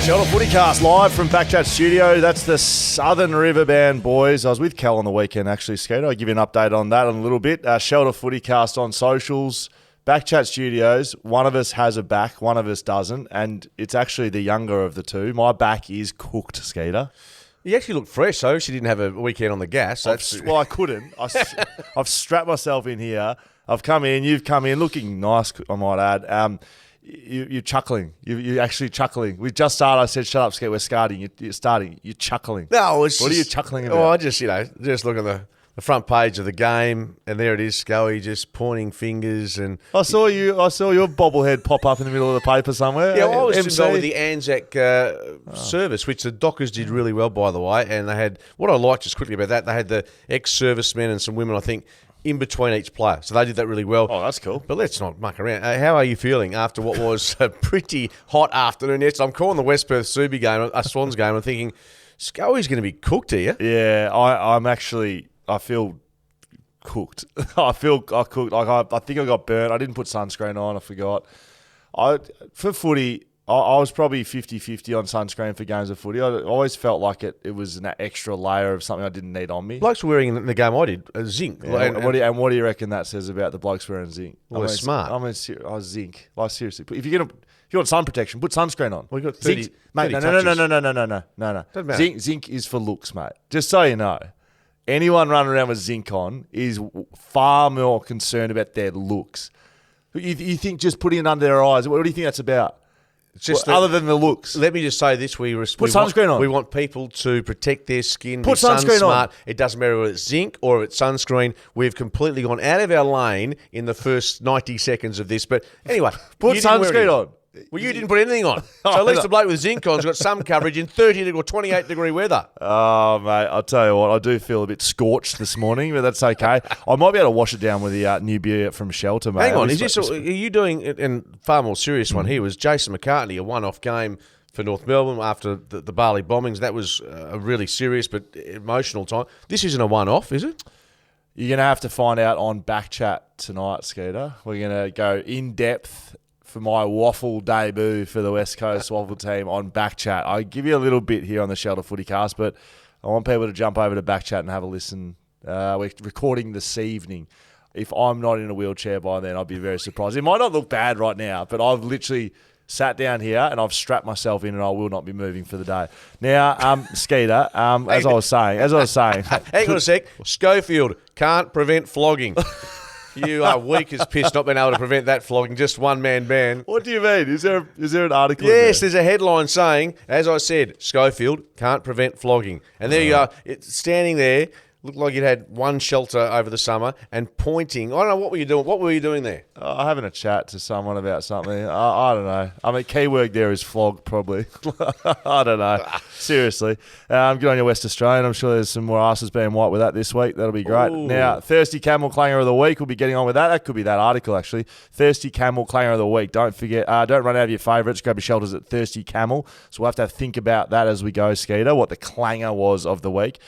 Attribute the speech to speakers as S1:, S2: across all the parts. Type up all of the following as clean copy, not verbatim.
S1: Shelter FootyCast live from BackChat Studios. That's the Southern River Band, boys. I was with Cal on the weekend, actually, Skater. I'll give you an update on that in a little bit. Shelter FootyCast on socials. BackChat Studios, one of us has a back, one of us doesn't, and it's actually the younger of the two. My back is cooked, Skater.
S2: You actually look fresh, though. She didn't have a weekend on the gas.
S1: Well, I couldn't. I've strapped myself in here. I've come in. You've come in looking nice, I might add. You're chuckling. You're actually chuckling. We just started. I said, shut up, Skate. We're starting. You're starting. You're chuckling.
S2: No,
S1: what are you chuckling about?
S2: Oh, I just look at the front page of the game, and there it is, Schoey just pointing fingers. And
S1: I saw your bobblehead pop up in the middle of the paper somewhere.
S2: Yeah, I was involved with the Anzac service, which the Dockers did really well, by the way. And they had, what I liked just quickly about that, they had the ex-servicemen and some women, I think, in between each player. So they did that really well.
S1: Oh, that's cool.
S2: But let's not muck around. How are you feeling after what was a pretty hot afternoon yesterday? I'm calling the West Perth Subi game, a Swans game, I'm thinking, Schoey's going to be cooked here.
S1: Yeah, I feel cooked. I cooked. I think I got burnt. I didn't put sunscreen on. I forgot. For footy, I was probably 50-50 on sunscreen for games of footy. I always felt like it was an extra layer of something I didn't need on me.
S2: Blokes were wearing in the game I did, zinc.
S1: Yeah, and what do you reckon that says about the blokes wearing zinc?
S2: Well, they're smart.
S1: Zinc. Like, seriously. If you want sun protection, put sunscreen on.
S2: Well, you got 30,
S1: zinc, mate,
S2: 30
S1: no.
S2: Doesn't matter.
S1: Zinc is for looks, mate. Just so you know. Anyone running around with zinc on is far more concerned about their looks. You think just putting it under their eyes, what do you think that's about?
S2: It's just
S1: other than the looks.
S2: Let me just say this:
S1: put sunscreen on.
S2: We want people to protect their skin.
S1: Put sunscreen on.
S2: It doesn't matter whether it's zinc or it's sunscreen. We've completely gone out of our lane in the first 90 seconds of this. But anyway,
S1: put sunscreen on.
S2: Well, you didn't put anything on. So at least the bloke with zinc on's got some coverage in 30 or 28 degree weather.
S1: Oh, mate, I'll tell you what, I do feel a bit scorched this morning, but that's okay. I might be able to wash it down with the new beer from Shelter, mate.
S2: Hang on, are you doing, and far more serious one here, was Jason McCartney, a one-off game for North Melbourne after the Bali bombings. That was a really serious but emotional time. This isn't a one-off, is it?
S1: You're going to have to find out on BackChat tonight, Skeeter. We're going to go in-depth for my waffle debut for the West Coast waffle team on BackChat. I'll give you a little bit here on the Shelter FootyCast, but I want people to jump over to BackChat and have a listen. We're recording this evening. If I'm not in a wheelchair by then, I'd be very surprised. It might not look bad right now, but I've literally sat down here and I've strapped myself in and I will not be moving for the day. Now, Skeeter, as I was saying.
S2: Hang on a sec. Schofield can't prevent flogging. You are weak as piss not being able to prevent that flogging. Just one-man band.
S1: What do you mean? Is there an article?
S2: Yes, there's a headline saying, as I said, Schofield can't prevent flogging. And there you are. It's standing there. Looked like you'd had one shelter over the summer and pointing. I don't know, what were you doing? What were you doing there?
S1: Having a chat to someone about something. I don't know. I mean, keyword there is flog, probably. I don't know. Seriously. Good on your West Australian. I'm sure there's some more asses being wiped with that this week. That'll be great. Ooh. Now, Thirsty Camel Clanger of the Week. We'll be getting on with that. That could be that article, actually. Thirsty Camel Clanger of the Week. Don't forget, don't run out of your favourites. Grab your shelters at Thirsty Camel. So we'll have to think about that as we go, Skeeter, what the clanger was of the week.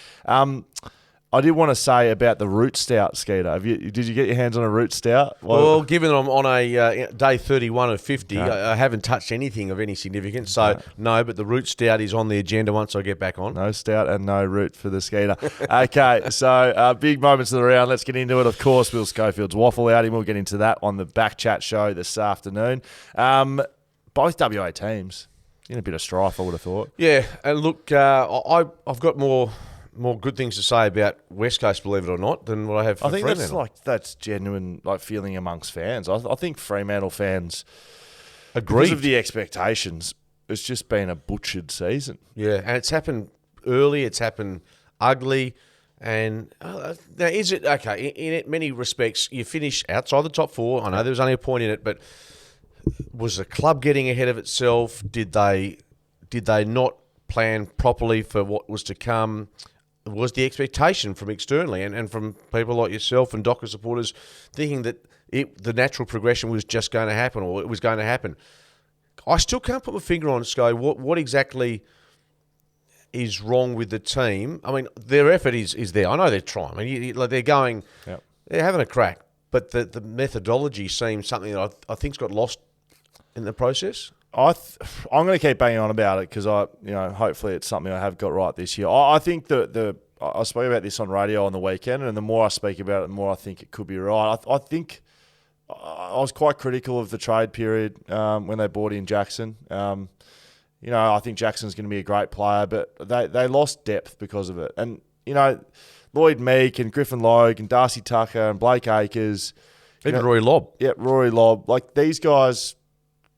S1: I did want to say about the root stout, Skeeter. Did you get your hands on a root stout?
S2: Well, given I'm on a day 31 of 50, I haven't touched anything of any significance. So, no, but the root stout is on the agenda once I get back on.
S1: No stout and no root for the Skeeter. Okay, so big moments of the round. Let's get into it. Of course, Will Schofield's waffle outing. We'll get into that on the BackChat show this afternoon. Both WA teams in a bit of strife, I would have thought.
S2: Yeah, and look, I've got more good things to say about West Coast, believe it or not, than what I have for Fremantle.
S1: I think that's genuine feeling amongst fans. I think Fremantle fans
S2: agree
S1: because of the expectations. It's just been a butchered season.
S2: Yeah, and it's happened early. It's happened ugly. And now, is it okay? In many respects, you finish outside the top four. I know there was only a point in it, but was the club getting ahead of itself? Did they not plan properly for what was to come? Was the expectation from externally and from people like yourself and Docker supporters thinking that the natural progression was just going to happen or it was going to happen? I still can't put my finger on, Schoey, what exactly is wrong with the team. I mean, their effort is there. I know they're trying. I mean, they're going, they're having a crack, but the methodology seems something that I think's got lost in the process.
S1: I'm going to keep banging on about it because hopefully it's something I have got right this year. I think I spoke about this on radio on the weekend, and the more I speak about it, the more I think it could be right. I think I was quite critical of the trade period when they brought in Jackson. I think Jackson's going to be a great player, but they lost depth because of it. And, Lloyd Meek and Griffin Logue and Darcy Tucker and Blake Acres.
S2: Even Rory Lobb.
S1: Yeah, Rory Lobb. Like, these guys,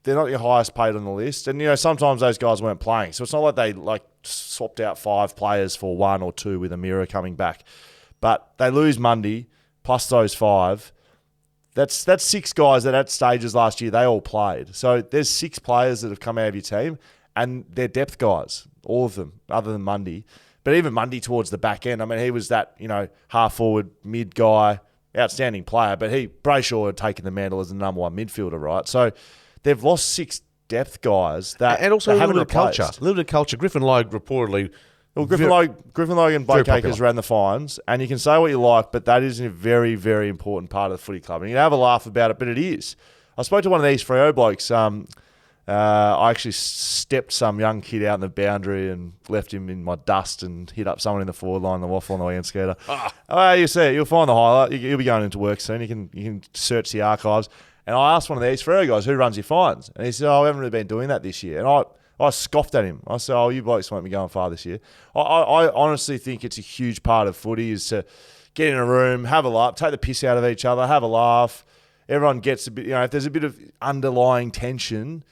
S1: they're not your highest paid on the list. And, sometimes those guys weren't playing. So it's not like they, swapped out 5 players for 1 or 2 with Amira coming back. But they lose Mundy, plus those 5. That's 6 guys that at stages last year, they all played. So there's 6 players that have come out of your team, and they're depth guys, all of them, other than Mundy. But even Mundy towards the back end, I mean, he was that, half-forward, mid guy, outstanding player, but Brayshaw had taken the mantle as the number 1 midfielder, right? So they've lost 6 depth guys that
S2: and also
S1: haven't
S2: limited
S1: replaced.
S2: Limited culture. Griffin Logue reportedly...
S1: Well, Griffin Logue and Blake Acres ran the fines, and you can say what you like, but that is a very, very important part of the footy club. And you can have a laugh about it, but it is. I spoke to one of these FREO blokes. I actually stepped some young kid out in the boundary and left him in my dust and hit up someone in the forward line, the waffle on the weekend skater. You see it. You'll find the highlight. You'll be going into work soon. You can search the archives. And I asked one of these FREO guys, who runs your fines? And he said, we haven't really been doing that this year. And I scoffed at him. I said, you blokes won't be going far this year. I honestly think it's a huge part of footy is to get in a room, have a laugh, take the piss out of each other, have a laugh. Everyone gets a bit, if there's a bit of underlying tension,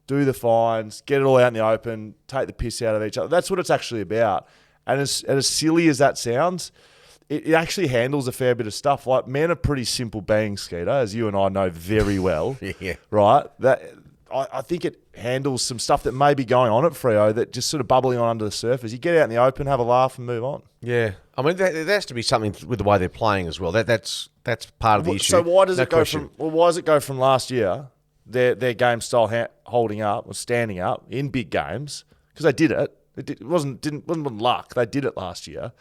S1: do the fines, get it all out in the open, take the piss out of each other. That's what it's actually about. And as silly as that sounds, it actually handles a fair bit of stuff. Like, men are pretty simple beings, Skeeter, as you and I know very well.
S2: Yeah.
S1: Right? I think it handles some stuff that may be going on at Freo that just sort of bubbling on under the surface. You get out in the open, have a laugh, and move on.
S2: Yeah. I mean, there has to be something with the way they're playing as well. That's part of the issue.
S1: So why does it go from? Well, why does it go from last year? Their game style holding up or standing up in big games because they did it. It wasn't luck. They did it last year.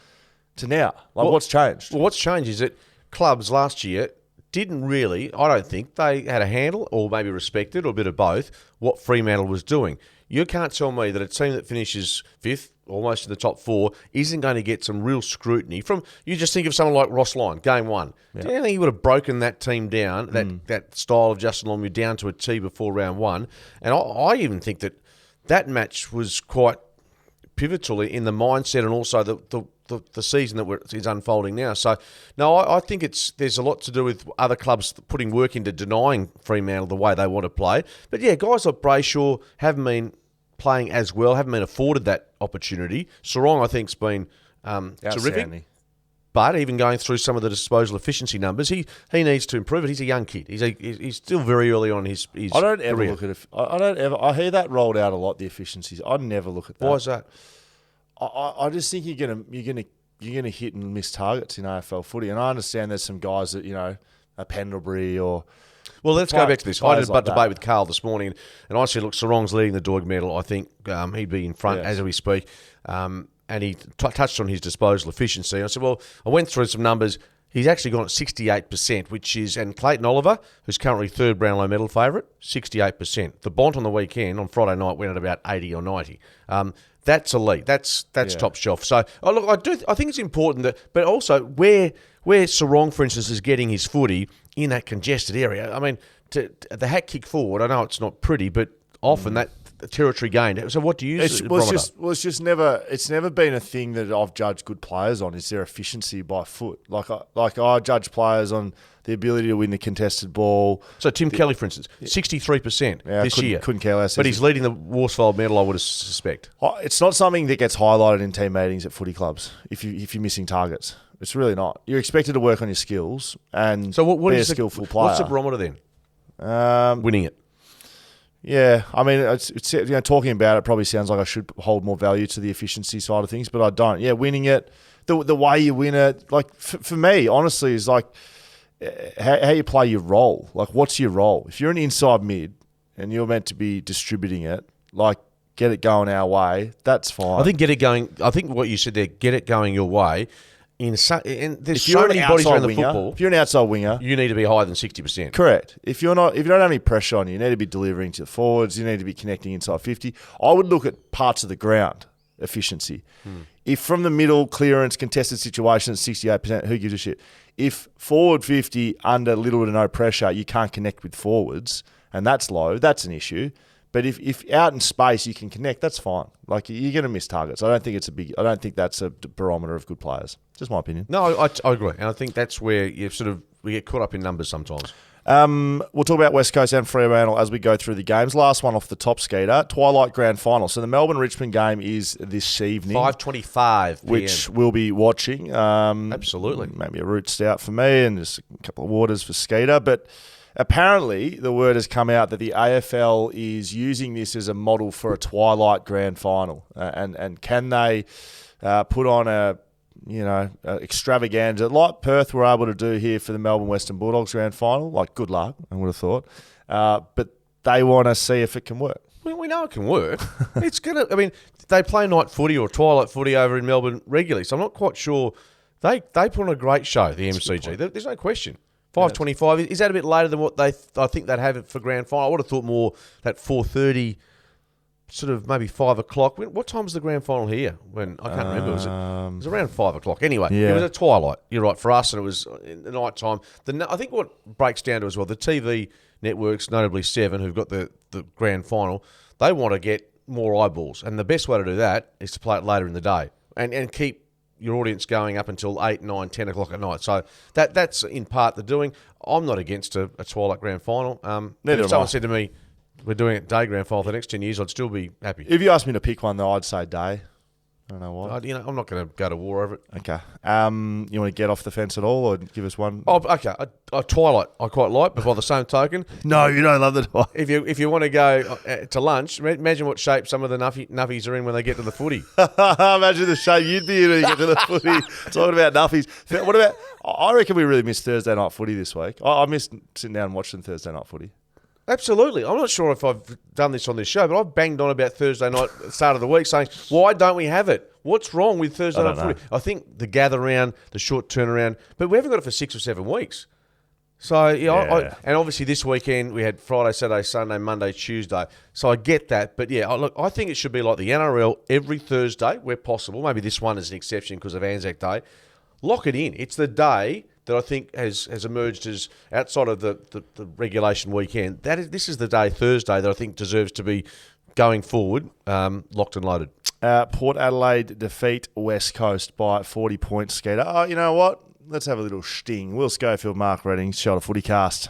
S1: To now, what's changed?
S2: Well, what's changed is that clubs last year didn't really, I don't think, they had a handle or maybe respected or a bit of both what Fremantle was doing. You can't tell me that a team that finishes 5th, almost in the top 4, isn't going to get some real scrutiny from. You just think of someone like Ross Lyon, game 1. Yeah. Do you think he would have broken that team down, that style of Justin Longmuir down to a T before round 1? And I even think that match was quite pivotal in the mindset and also the season that is unfolding now. So, no, I think there's a lot to do with other clubs putting work into denying Fremantle the way they want to play. But yeah, guys like Brayshaw haven't been playing as well, haven't been afforded that opportunity. Sarong, I think, has been terrific. But even going through some of the disposal efficiency numbers, he needs to improve it. He's a young kid. He's still very early on in his
S1: I don't ever career. Look at it. I hear that rolled out a lot, the efficiencies. I never look at that.
S2: Why is that?
S1: I just think you're gonna hit and miss targets in AFL footy, and I understand there's some guys that a Pendlebury or.
S2: Well, let's go back to this. I did a debate with Carl this morning, and I said, look, Sarong's leading the Doig medal. I think he'd be in front as we speak. And he touched on his disposal efficiency. I said, well, I went through some numbers. He's actually gone at 68%, which is, and Clayton Oliver, who's currently 3rd Brownlow medal favourite, 68%. The Bont on the weekend, on Friday night, went at about 80 or 90. That's elite. That's top shelf. So, look, I think it's important that, but also where Sarong, for instance, is getting his footy in that congested area. I mean, the hat kick forward, I know it's not pretty, but often that territory gained. So what do you use?
S1: It's never been a thing that I've judged good players on. Is their efficiency by foot? Like I judge players on the ability to win the contested ball.
S2: So Tim Kelly, for instance, 63% this year.
S1: Couldn't care less.
S2: But he's leading the Worsfold medal, I would suspect.
S1: It's not something that gets highlighted in team meetings at footy clubs. If you're missing targets, it's really not. You're expected to work on your skills and
S2: so what
S1: be
S2: is
S1: a skillful player.
S2: What's the barometer then? Winning it.
S1: Yeah, I mean, it's talking about it probably sounds like I should hold more value to the efficiency side of things, but I don't. Yeah, winning it, the way you win it, like for me, honestly, is like how you play your role. Like, what's your role? If you're an inside mid and you're meant to be distributing it, like get it going our way, that's fine.
S2: I think get it going. I think what you said there, get it going your way, and there's
S1: If you're
S2: so
S1: an
S2: many bodies
S1: outside
S2: around the
S1: winger,
S2: football.
S1: if you're an outside winger,
S2: You need to be higher than 60%.
S1: correct. If you don't have any pressure on you, you need to be delivering to the forwards. You need to be connecting inside 50. I would look at parts of the ground efficiency. If from the middle clearance contested situation at 68%, who gives a shit? If forward 50 under little to no pressure, you can't connect with forwards, and that's low. That's an issue. But if out in space you can connect, that's fine. Like, you're going to miss targets. I don't think that's a barometer of good players. Just my opinion.
S2: No, I agree, and I think that's where we get caught up in numbers sometimes.
S1: We'll talk about West Coast and Fremantle as we go through the games. Last one off the top, Skeeter. Twilight Grand Final. So the Melbourne-Richmond game is this evening.
S2: 5:25 p.m.
S1: Which we'll be watching.
S2: Absolutely.
S1: Maybe a root stout for me and just a couple of waters for Skeeter. But apparently the word has come out that the AFL is using this as a model for a Twilight Grand Final. And can they put on a extravaganza like Perth were able to do here for the Melbourne Western Bulldogs Grand Final? Like, good luck, I would have thought. But they want to see if it can work.
S2: We know it can work. It's gonna. I mean, they play night footy or twilight footy over in Melbourne regularly, so I'm not quite sure. They put on a great show, the MCG. There's no question. 5:25, is that a bit later than what I think they'd have it for grand final? I would have thought more that 4:30, sort of maybe 5 o'clock. What time was the grand final here? When I can't remember. It was around 5 o'clock. Anyway, It was a twilight. You're right, for us, and it was in the night time. I think what breaks down to as well, the TV networks, notably Seven, who've got the grand final, they want to get more eyeballs, and the best way to do that is to play it later in the day and keep your audience going up until 8, 9, 10 o'clock at night. So that's in part the doing. I'm not against a twilight grand final. If someone said to me, we're doing it day grand final for the next 10 years, I'd still be happy.
S1: If you asked me to pick one, though, I'd say day. I don't know why.
S2: I'm not going to go to war over it.
S1: Okay. You want to get off the fence at all or give us one?
S2: Oh, okay. A twilight I quite like, but by the same token...
S1: No, you don't love the twilight.
S2: If you want to go to lunch, imagine what shape some of the nuffies are in when they get to the footy.
S1: Imagine the shape you'd be in when you get to the footy. Talking about nuffies. What about... I reckon we really missed Thursday night footy this week. I missed sitting down and watching Thursday night footy.
S2: Absolutely. I'm not sure if I've done this on this show, but I've banged on about Thursday night at the start of the week saying, why don't we have it? What's wrong with Thursday night footy? I think the gather round, the short turnaround, but we haven't got it for 6 or 7 weeks. So, and obviously this weekend we had Friday, Saturday, Sunday, Monday, Tuesday. So I get that. But yeah, look, I think it should be like the NRL every Thursday where possible. Maybe this one is an exception because of Anzac Day. Lock it in. It's the day that I think has emerged as outside of the regulation weekend. This is the day, Thursday, that I think deserves to be going forward, locked and loaded.
S1: Port Adelaide defeat West Coast by 40 points, Skeeter. Oh, you know what? Let's have a little sting. Will Schofield, Mark Redding, Shoulder FootyCast.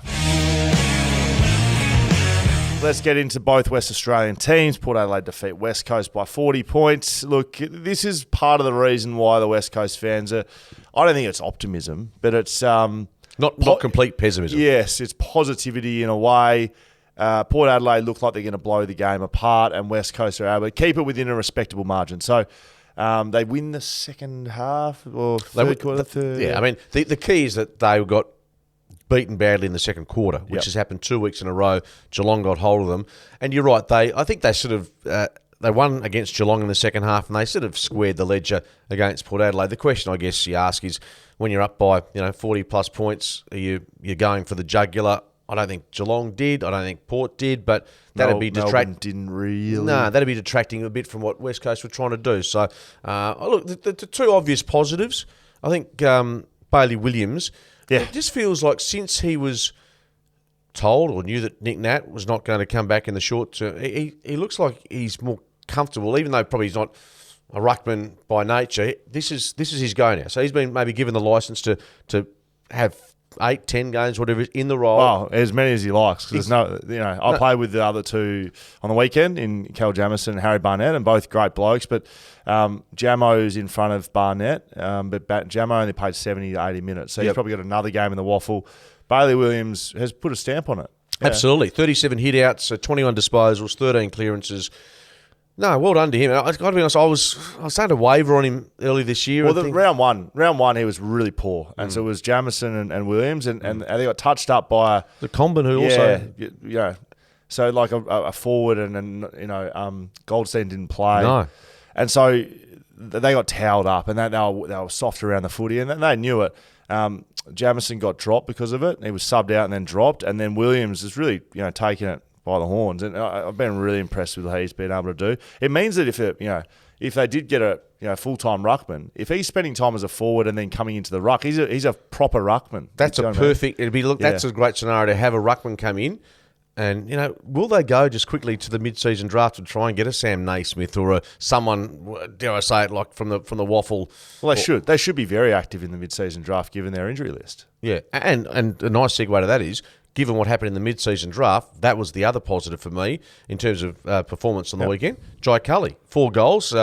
S1: Let's get into both West Australian teams. Port Adelaide defeat West Coast by 40 points. Look, this is part of the reason why the West Coast fans are... I don't think it's optimism, but it's...
S2: Not complete pessimism.
S1: Yes, it's positivity in a way. Port Adelaide look like they're going to blow the game apart, and West Coast are able to keep it within a respectable margin. So they win the second half or third quarter.
S2: Yeah, I mean, the key is that they got beaten badly in the second quarter, which has happened 2 weeks in a row. Geelong got hold of them. And you're right, I think they sort of... they won against Geelong in the second half, and they sort of squared the ledger against Port Adelaide. The question, I guess, you ask is, when you're up by 40-plus points, you're going for the jugular. I don't think Geelong did. I don't think Port did, but that'd be detracting.
S1: Didn't really.
S2: No, that'd be detracting a bit from what West Coast were trying to do. So, look, the two obvious positives. I think Bailey Williams. It just feels like since he was told or knew that Nick Nat was not going to come back in the short term, he looks like he's more comfortable, even though probably he's not a ruckman by nature. This is his go now. So he's been maybe given the license to have 8, 10 games, whatever, in the role.
S1: Oh, as many as he likes. Because I played with the other two on the weekend in Cal Jamison and Harry Barnett, and both great blokes. But Jamo's in front of Barnett, but Jamo only played 70 to 80 minutes. So he's probably got another game in the waffle. Bailey Williams has put a stamp on it. Yeah.
S2: Absolutely. 37 hit-outs, 21 disposals, 13 clearances. No, well done to him. I've got to be honest, I was starting to waver on him early this year.
S1: Well, round one, he was really poor. And so it was Jamison and Williams, and they got touched up by...
S2: The Comben, who also...
S1: So like a forward, and Goldstein didn't play.
S2: No.
S1: And so they got towed up, and they were soft around the footy, and they knew it. Jamison got dropped because of it. He was subbed out and then dropped, and then Williams is really taking it by the horns, and I've been really impressed with what he's been able to do. It means that if they did get a full-time ruckman, if he's spending time as a forward and then coming into the ruck, he's a proper ruckman.
S2: That's a perfect. It'd be that's a great scenario to have a ruckman come in. And, will they go just quickly to the mid-season draft and try and get a Sam Naismith or someone, dare I say it, like from the waffle?
S1: Well, they should. They should be very active in the mid-season draft given their injury list.
S2: Yeah, and a nice segue to that is, given what happened in the mid-season draft, that was the other positive for me in terms of performance on the weekend. Jai Cully, 4 goals,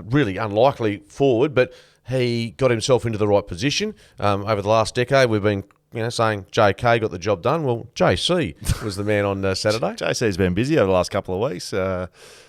S2: really unlikely forward, but he got himself into the right position. Over the last decade, we've been saying JK got the job done. Well, JC was the man on Saturday.
S1: JC's been busy over the last couple of weeks.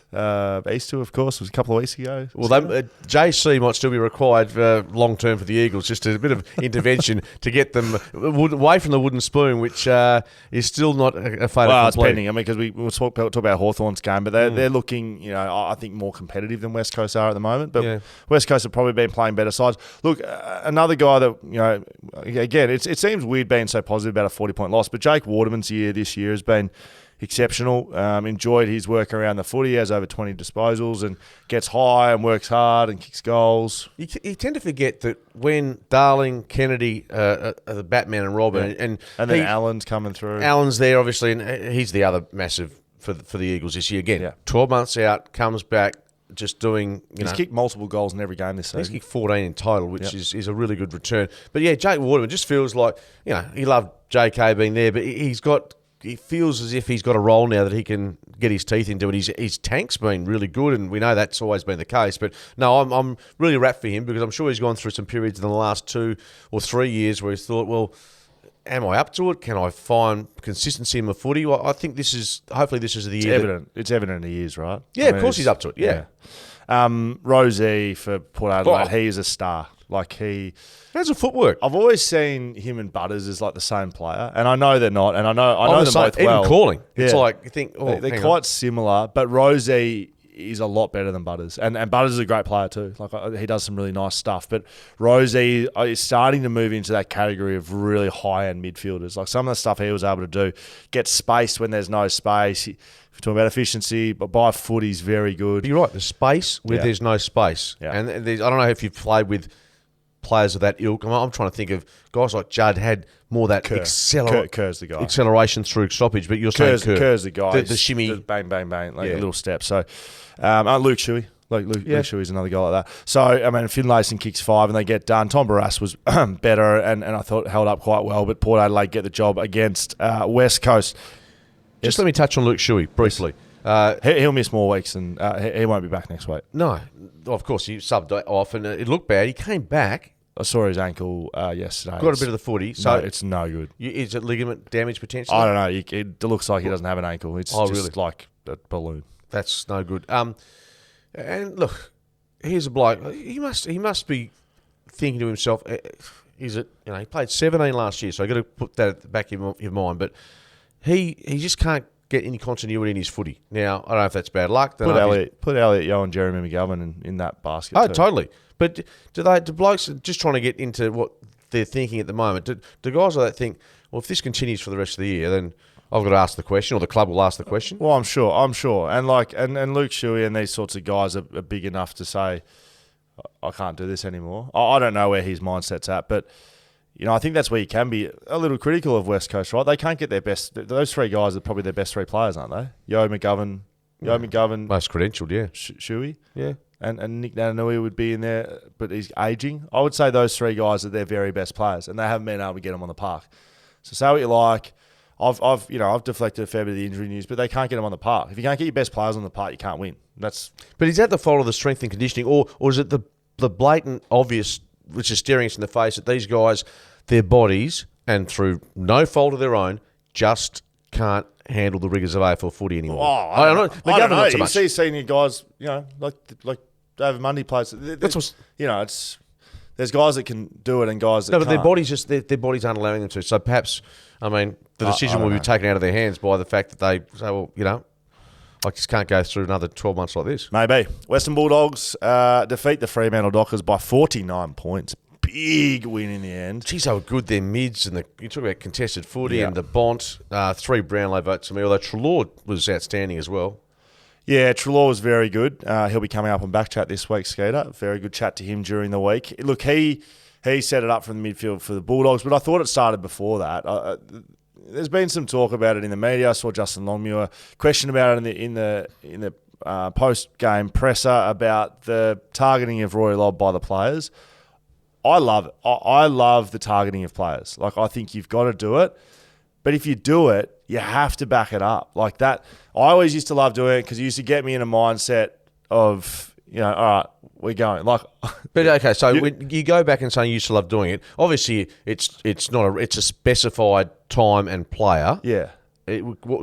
S1: Easter, of course, was a couple of weeks ago.
S2: Well, JC might still be required long term for the Eagles, just a bit of intervention to get them away from the wooden spoon, which is still not a fait
S1: Well,
S2: accompli.
S1: it's pending. I mean, because we'll talk about Hawthorn's game, but they're looking, I think more competitive than West Coast are at the moment. But West Coast have probably been playing better sides. Look, another guy that again, it seems weird being so positive about a 40-point loss, but Jake Waterman's year this year has been exceptional. Enjoyed his work around the footy. He has over 20 disposals and gets high and works hard and kicks goals.
S2: You tend to forget that when Darling, Kennedy are the Batman and Robin, and
S1: then Allen's coming through.
S2: Allen's there, obviously, and he's the other massive for the Eagles this year. Again, 12 months out, comes back, just doing,
S1: He's kicked multiple goals in every game this season.
S2: He's kicked 14 in total, which is a really good return. But yeah, Jake Waterman just feels like, he loved JK being there, but he feels as if he's got a role now that he can get his teeth into it. His tank's been really good, and we know that's always been the case. But no, I'm really wrapped for him because I'm sure he's gone through some periods in the last 2 or 3 years where he's thought, well, am I up to it? Can I find consistency in my footy? Well, I think hopefully this is the year.
S1: It's evident he is, right?
S2: Yeah, of course he's up to it, yeah.
S1: Rosie for Port Adelaide, he is a star.
S2: How's the footwork?
S1: I've always seen him and Butters as like the same player, and I know they're not, and I know them both well.
S2: Even calling, it's like you think
S1: they're quite similar, but Rosie is a lot better than Butters, and Butters is a great player too. He does some really nice stuff, but Rosie is starting to move into that category of really high-end midfielders. Like some of the stuff he was able to do, get space when there's no space. If you're talking about efficiency, but by foot he's very good.
S2: But you're right, the space where there's no space, and I don't know if you've played with players of that ilk. I'm trying to think of guys like Judd had more that
S1: Kerr's the guy.
S2: Acceleration through stoppage, but you're saying
S1: Kerr's the guy.
S2: The shimmy.
S1: The bang, bang, bang, like a little step. So, Luke Shuey. Luke Shuey's another guy like that. So, I mean, Finlayson kicks 5 and they get done. Tom Barras was better and I thought held up quite well, but Port Adelaide get the job against West Coast.
S2: Just let me touch on Luke Shuey briefly.
S1: He'll miss more weeks and he won't be back next week.
S2: No, of course, he subbed off and it looked bad. He came back.
S1: I saw his ankle yesterday.
S2: Got a bit of the footy. So
S1: it's no good.
S2: Is it ligament damage potentially?
S1: I don't know. It looks like he doesn't have an ankle. It's just like a balloon.
S2: That's no good. And look, here's a bloke. He must be thinking to himself, is it, he played 17 last year, so I've got to put that at the back of your mind. But he just can't get any continuity in his footy. Now, I don't know if that's bad luck.
S1: Put Elliot Yeo and Jeremy McGovern in that basket too.
S2: Totally. But do blokes just trying to get into what they're thinking at the moment? Do guys like that think, well, if this continues for the rest of the year, then I've got to ask the question, or the club will ask the question?
S1: Well, I'm sure. And Luke Shuey and these sorts of guys are big enough to say, I can't do this anymore. I don't know where his mindset's at, but I think that's where you can be a little critical of West Coast, right? They can't get their best. Those 3 guys are probably their best 3 players, aren't they? Yeo McGovern,
S2: most credentialed, yeah.
S1: Shuey,
S2: yeah.
S1: And Nick Nananui would be in there, but he's ageing. I would say those 3 guys are their very best players, and they haven't been able to get them on the park. So say what you like. I've deflected a fair bit of the injury news, but they can't get them on the park. If you can't get your best players on the park, you can't win.
S2: But is that the fault of the strength and conditioning, or is it the blatant obvious, which is staring us in the face, that these guys, their bodies, and through no fault of their own, just can't handle the rigours of AFL footy anymore?
S1: I don't know. You see senior guys, like David Mundy plays. There's guys that can do it and guys that can't.
S2: No, but their bodies aren't allowing them to. So perhaps, the decision will be taken out of their hands by the fact that they say, well, I just can't go through another 12 months like this.
S1: Maybe. Western Bulldogs defeat the Fremantle Dockers by 49 points. Big win in the end.
S2: Geez, they were good. Their mids and you talk about contested footy and the Bont, 3 Brownlow votes to me, although Trelaw was outstanding as well.
S1: Yeah, Trelaw was very good. He'll be coming up on BackChat this week, Skeeter. Very good chat to him during the week. Look, he set it up from the midfield for the Bulldogs, but I thought it started before that. There's been some talk about it in the media. I saw Justin Longmuir question about it in the post-game presser about the targeting of Rory Lobb by the players. I love it. I love the targeting of players. Like, I think you've got to do it. But if you do it, you have to back it up. Like that, I always used to love doing it because it used to get me in a mindset of, all right, we're going. Like,
S2: but okay, so when you go back and say you used to love doing it. Obviously, it's a specified time and player.
S1: Yeah.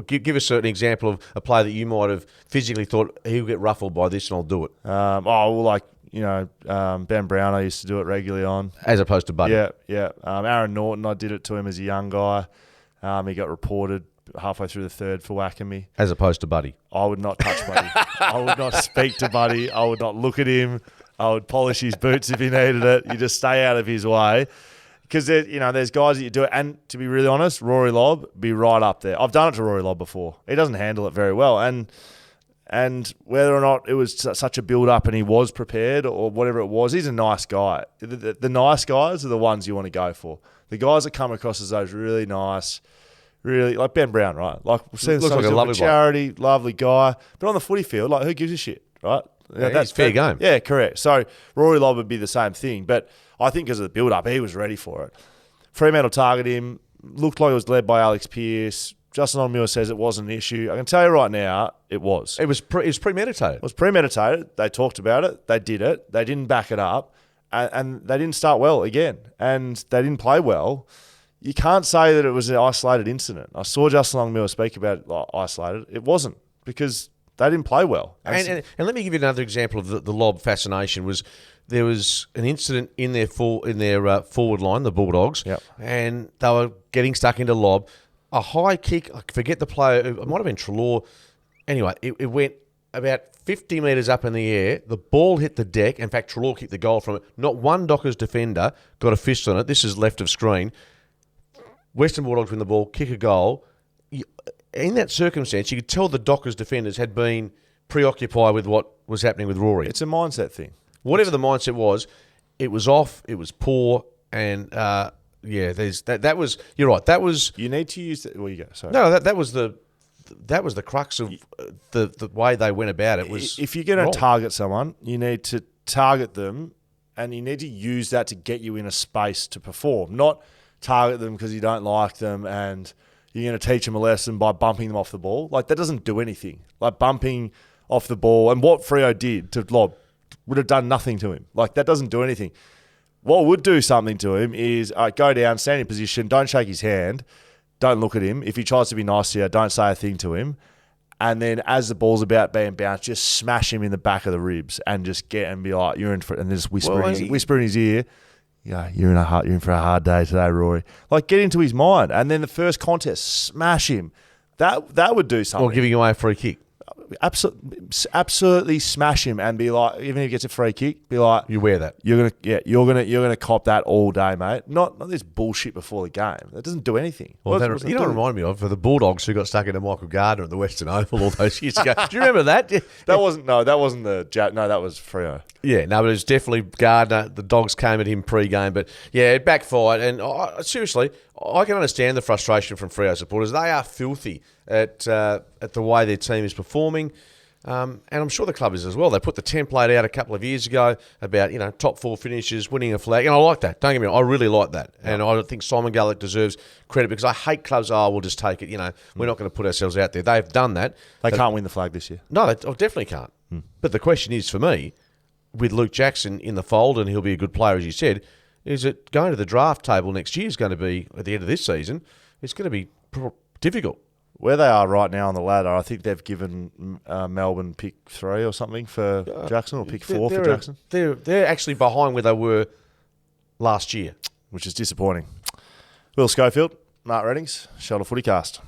S2: Give us an example of a player that you might have physically thought he'll get ruffled by this and I'll do it.
S1: Ben Brown, I used to do it regularly on.
S2: As opposed to Buddy.
S1: Yeah. Aaron Norton, I did it to him as a young guy. He got reported halfway through the third for whacking me.
S2: As opposed to Buddy.
S1: I would not touch Buddy. I would not speak to Buddy. I would not look at him. I would polish his boots if he needed it. You just stay out of his way. Because there's guys that you do it. And to be really honest, Rory Lobb be right up there. I've done it to Rory Lobb before. He doesn't handle it very well. And whether or not it was such a build-up and he was prepared or whatever it was, he's a nice guy. The nice guys are the ones you want to go for. The guys that come across as those really nice, really, like Ben Brown, right? Like, we've seen
S2: looks like a lovely
S1: charity, lovely guy. But on the footy field, like, who gives a shit, right?
S2: Yeah, that's fair game.
S1: Yeah, correct. So Rory Lobb would be the same thing. But I think because of the build-up, he was ready for it. Fremantle targeted him. Looked like it was led by Alex Pearce. Justin Longmuir says it wasn't an issue. I can tell you right now, it was.
S2: It was premeditated.
S1: It was premeditated. They talked about it. They did it. They didn't back it up. And they didn't start well again. And they didn't play well. You can't say that it was an isolated incident. I saw Justin Longmuir speak about it like isolated. It wasn't, because they didn't play well.
S2: And let me give you another example of the Lob fascination. There was an incident in their forward line, the Bulldogs, and they were getting stuck into Lob. A high kick, I forget the player, it might have been Trelaw. Anyway, it went about 50 metres up in the air. The ball hit the deck. In fact, Trelaw kicked the goal from it. Not one Dockers defender got a fist on it. This is left of screen. Western Bulldogs win the ball, kick a goal. In that circumstance, you could tell the Dockers defenders had been preoccupied with what was happening with Rory.
S1: It's a mindset thing.
S2: Whatever the mindset was, it was off, it was poor, and there's that was. You're right. That was.
S1: You need to use. Well, you go. Sorry.
S2: No, that was the crux of the way they went about it. Was
S1: if you're going to target someone, you need to target them, and you need to use that to get you in a space to perform. Not target them because you don't like them and you're going to teach them a lesson by bumping them off the ball. Like, that doesn't do anything. Like, bumping off the ball, and what Freo did to Lob would have done nothing to him. Like, that doesn't do anything. What would do something to him is go down, stand in position, don't shake his hand, don't look at him. If he tries to be nice to you, don't say a thing to him. And then as the ball's about being bounced, just smash him in the back of the ribs and just get and be like, you're in for it, and just whisper in his ear, yeah, you're in for a hard day today, Rory. Like, get into his mind. And then the first contest, smash him. That would do something.
S2: Or giving away a free kick.
S1: Absolutely smash him and be like, even if he gets a free kick, be like,
S2: you wear that.
S1: You're gonna cop that all day, mate. Not this bullshit before the game. That doesn't do anything.
S2: Well, you know what it reminded me of? For the Bulldogs who got stuck into Michael Gardner at the Western Oval all those years ago. Do you remember that?
S1: That wasn't the that was Freo.
S2: Yeah, no, but it was definitely Gardner. The Dogs came at him pre-game, but yeah, it backfired. And seriously, I can understand the frustration from Freo supporters. They are filthy at the way their team is performing, and I'm sure the club is as well. They put the template out a couple of years ago about top four finishes, winning a flag, and I like that. Don't get me wrong, I really like that, and I think Simon Gallick deserves credit because I hate clubs. We'll just take it. We're not going to put ourselves out there. They've done that.
S1: They can't win the flag this year.
S2: No, they definitely can't. But the question is for me, with Luke Jackson in the fold, and he'll be a good player as you said, is it going to the draft table next year is going to be at the end of this season? It's going to be difficult.
S1: Where they are right now on the ladder, I think they've given Melbourne pick 3 or something for Jackson, or pick 4 for Jackson.
S2: They're actually behind where they were last year,
S1: which is disappointing. Will Schofield, Mark Reddings, Shelter FootyCast.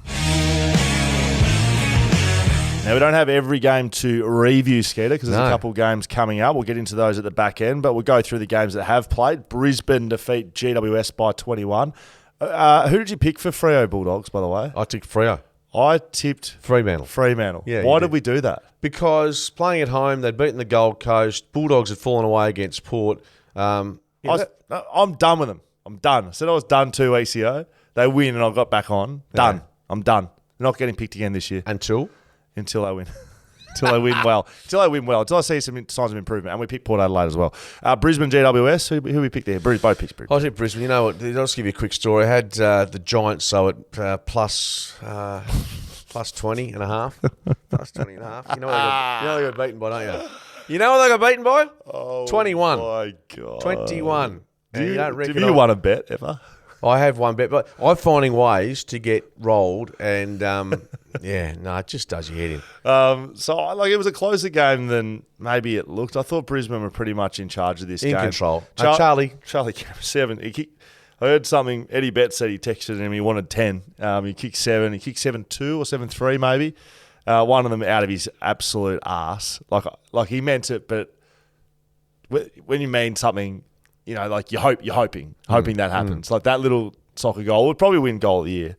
S1: Now, we don't have every game to review, Skeeter, because there's
S2: No.
S1: a couple of games coming up. We'll get into those at the back end, but we'll go through the games that have played. Brisbane defeat GWS by 21. Who did you pick for Freo Bulldogs, by the way?
S2: I took Freo.
S1: I tipped
S2: Fremantle. Yeah,
S1: Why
S2: you
S1: did
S2: did.
S1: we do that?
S2: Because playing at home, they'd beaten the Gold Coast. Bulldogs had fallen away against Port.
S1: I'm done with them. I'm done. I said I was done 2 weeks ago. They win and I got back on. Done.
S2: Yeah.
S1: I'm done. They're not getting picked again this year.
S2: Until
S1: Until they win. Until they win well. Until I see some signs of improvement. And we picked Port Adelaide as well. Brisbane GWS. Who we picked there? Both picks Brisbane.
S2: I think Brisbane. You know what? I'll just give you a quick story. I had the Giants so at plus 20 and a half. Plus 20 and a half. You know what they got beaten by, don't you? You know what they got beaten by? 21.
S1: My God.
S2: 21. And you don't reckon
S1: Have you won a bet ever?
S2: I have one bet, but I'm finding ways to get rolled, and it just does your head in.
S1: It was a closer game than maybe it looked. I thought Brisbane were pretty much in charge of this game.
S2: In control.
S1: Charlie kicked 7. I heard something. Eddie Betts said he texted him. He wanted 10. He kicked 7. He kicked 7-2 or 7-3 maybe. One of them out of his absolute arse. Like he meant it, but when you mean something, you know, like you're hoping that happens. Like that little soccer goal would probably win goal of the year.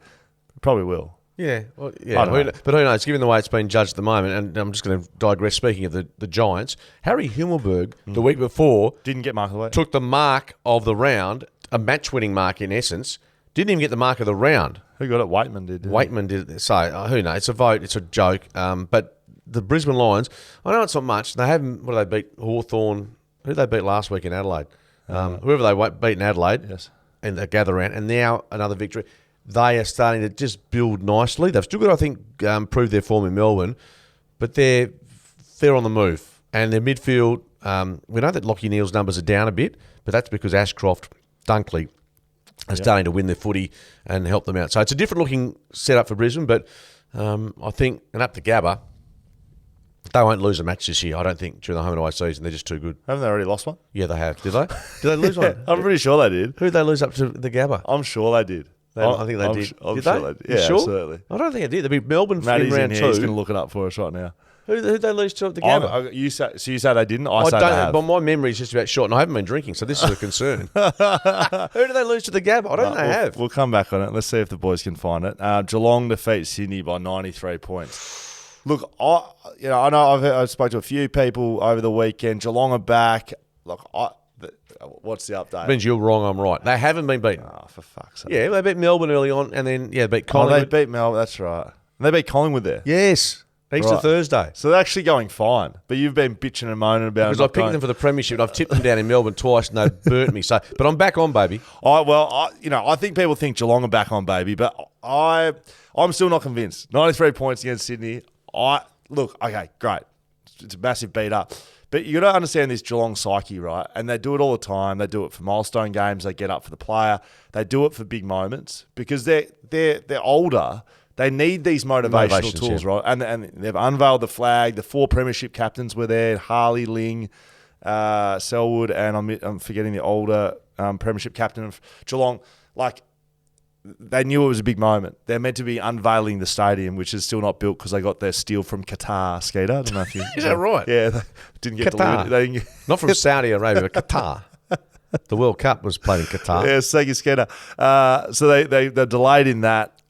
S1: It probably will.
S2: Yeah,
S1: I don't know.
S2: But who knows? Given the way it's been judged at the moment, and I'm just going to digress. Speaking of the Giants, Harry Himmelberg the week before
S1: Didn't get mark of the way.
S2: took the mark of the round, a match-winning mark in essence. Didn't even get the mark of the round.
S1: Who got it? Waitman did. didn't he?
S2: Waitman did it. So who knows? It's a vote. It's a joke. But the Brisbane Lions, I know it's not much. They haven't. What did they beat? Hawthorn. Who did they beat last week in Adelaide? Whoever they beat in Adelaide.
S1: Yes.
S2: And they gather around. And now another victory. They are starting to just build nicely. They've still got, I think, prove their form in Melbourne, but they're on the move. And their midfield, we know that Lachie Neale's numbers are down a bit, but that's because Ashcroft, Dunkley are starting to win their footy and help them out. So it's a different looking setup for Brisbane, but I think, and up to Gabba, they won't lose a match this year, I don't think, during the home and away season. They're just too good.
S1: Haven't they already lost one?
S2: Yeah, they have. Did they? Did they lose one?
S1: I'm pretty sure they did.
S2: Who did they lose up to the Gabba?
S1: I'm sure they did.
S2: I think they did.
S1: I'm
S2: Did
S1: sure
S2: they?
S1: did.
S2: You
S1: Yeah,
S2: sure?
S1: absolutely.
S2: I don't think they did. They beat Melbourne
S1: Matty's
S2: in round
S1: in here. He's going to
S2: 2.
S1: look it up for us right now.
S2: Who did they lose to at the Gabba?
S1: You say they didn't? I say
S2: don't
S1: they
S2: know,
S1: have.
S2: but my memory is just about short, and I haven't been drinking, so this is a concern. Who did they lose to the Gabba? I don't think they have.
S1: We'll come back on it. Let's see if the boys can find it. Geelong defeats Sydney by 93 points. Look, I know I've spoke to a few people over the weekend. Geelong are back. Look, what's the update?
S2: Means you're wrong, I'm right. They haven't been beaten.
S1: Oh, for fuck's sake.
S2: Yeah, they beat Melbourne early on, and then, beat
S1: Oh,
S2: Collingwood.
S1: they beat Melbourne. That's right. And they beat Collingwood there.
S2: Yes, Easter
S1: Right.
S2: Thursday.
S1: So they're actually going fine. But you've been bitching and moaning about
S2: Because
S1: it.
S2: I picked them for the premiership, and I've tipped them down in Melbourne twice, and they've burnt me. So, but I'm back on, baby.
S1: I think people think Geelong are back on, baby, but I'm still not convinced. 93 points against Sydney. Okay, great. It's a massive beat up. But you got to understand this Geelong psyche, right? And they do it all the time. They do it for milestone games. They get up for the player. They do it for big moments because they're older. They need these motivational tools, right? And they've unveiled the flag. The 4 premiership captains were there: Harley, Ling, Selwood, and I'm forgetting the older premiership captain of Geelong. Like, they knew it was a big moment. They're meant to be unveiling the stadium, which is still not built because they got their steel from Qatar, Skeeter. I don't know if you...
S2: Is that right?
S1: Yeah, they didn't get
S2: Qatar.
S1: delivered. They didn't
S2: Not from Saudi Arabia, but Qatar. The World Cup was played in Qatar.
S1: Yeah, thank you, Skeeter. So they're delayed in that.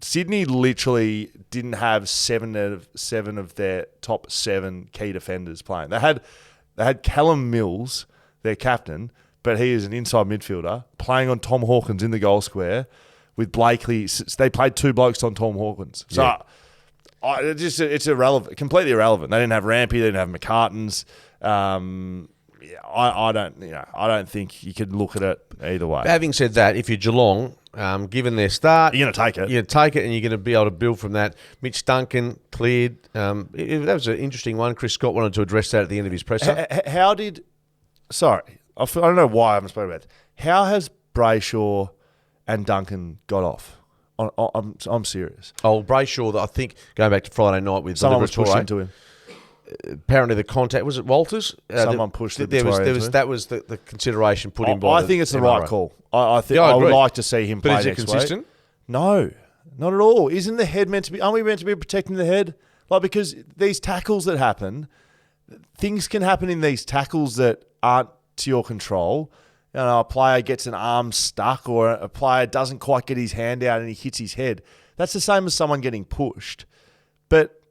S1: Sydney literally didn't have 7 of their top 7 key defenders playing. They had Callum Mills, their captain, but he is an inside midfielder playing on Tom Hawkins in the goal square with Blakely. They played 2 blokes on Tom Hawkins. So it's irrelevant, completely irrelevant. They didn't have Rampy, they didn't have McCartans. I don't think you could look at it either way.
S2: Having said that, if you're Geelong, given their start,
S1: You're going to take it.
S2: You're going to take it, and you're going to be able to build from that. Mitch Duncan cleared. That was an interesting one. Chris Scott wanted to address that at the end of his presser.
S1: I don't know why I haven't spoken about it. How has Brayshaw and Duncan got off? I'm serious.
S2: Oh, Brayshaw, I think, going back to Friday night with
S1: Someone was
S2: Liberatore,
S1: pushed into him.
S2: apparently the contact, was it Walters?
S1: Someone pushed the
S2: there was
S1: Victoria into him.
S2: That was the consideration put in by
S1: I think it's the
S2: MRO.
S1: right call. I think
S2: Yeah, I
S1: I would
S2: agree.
S1: like to see him play
S2: But is it
S1: next
S2: consistent?
S1: week. No, not at all. Isn't the head meant to be? Aren't we meant to be protecting the head? Like, because these tackles that happen, things can happen in these tackles that aren't to your control. You know, a player gets an arm stuck or a player doesn't quite get his hand out and he hits his head. That's the same as someone getting pushed. But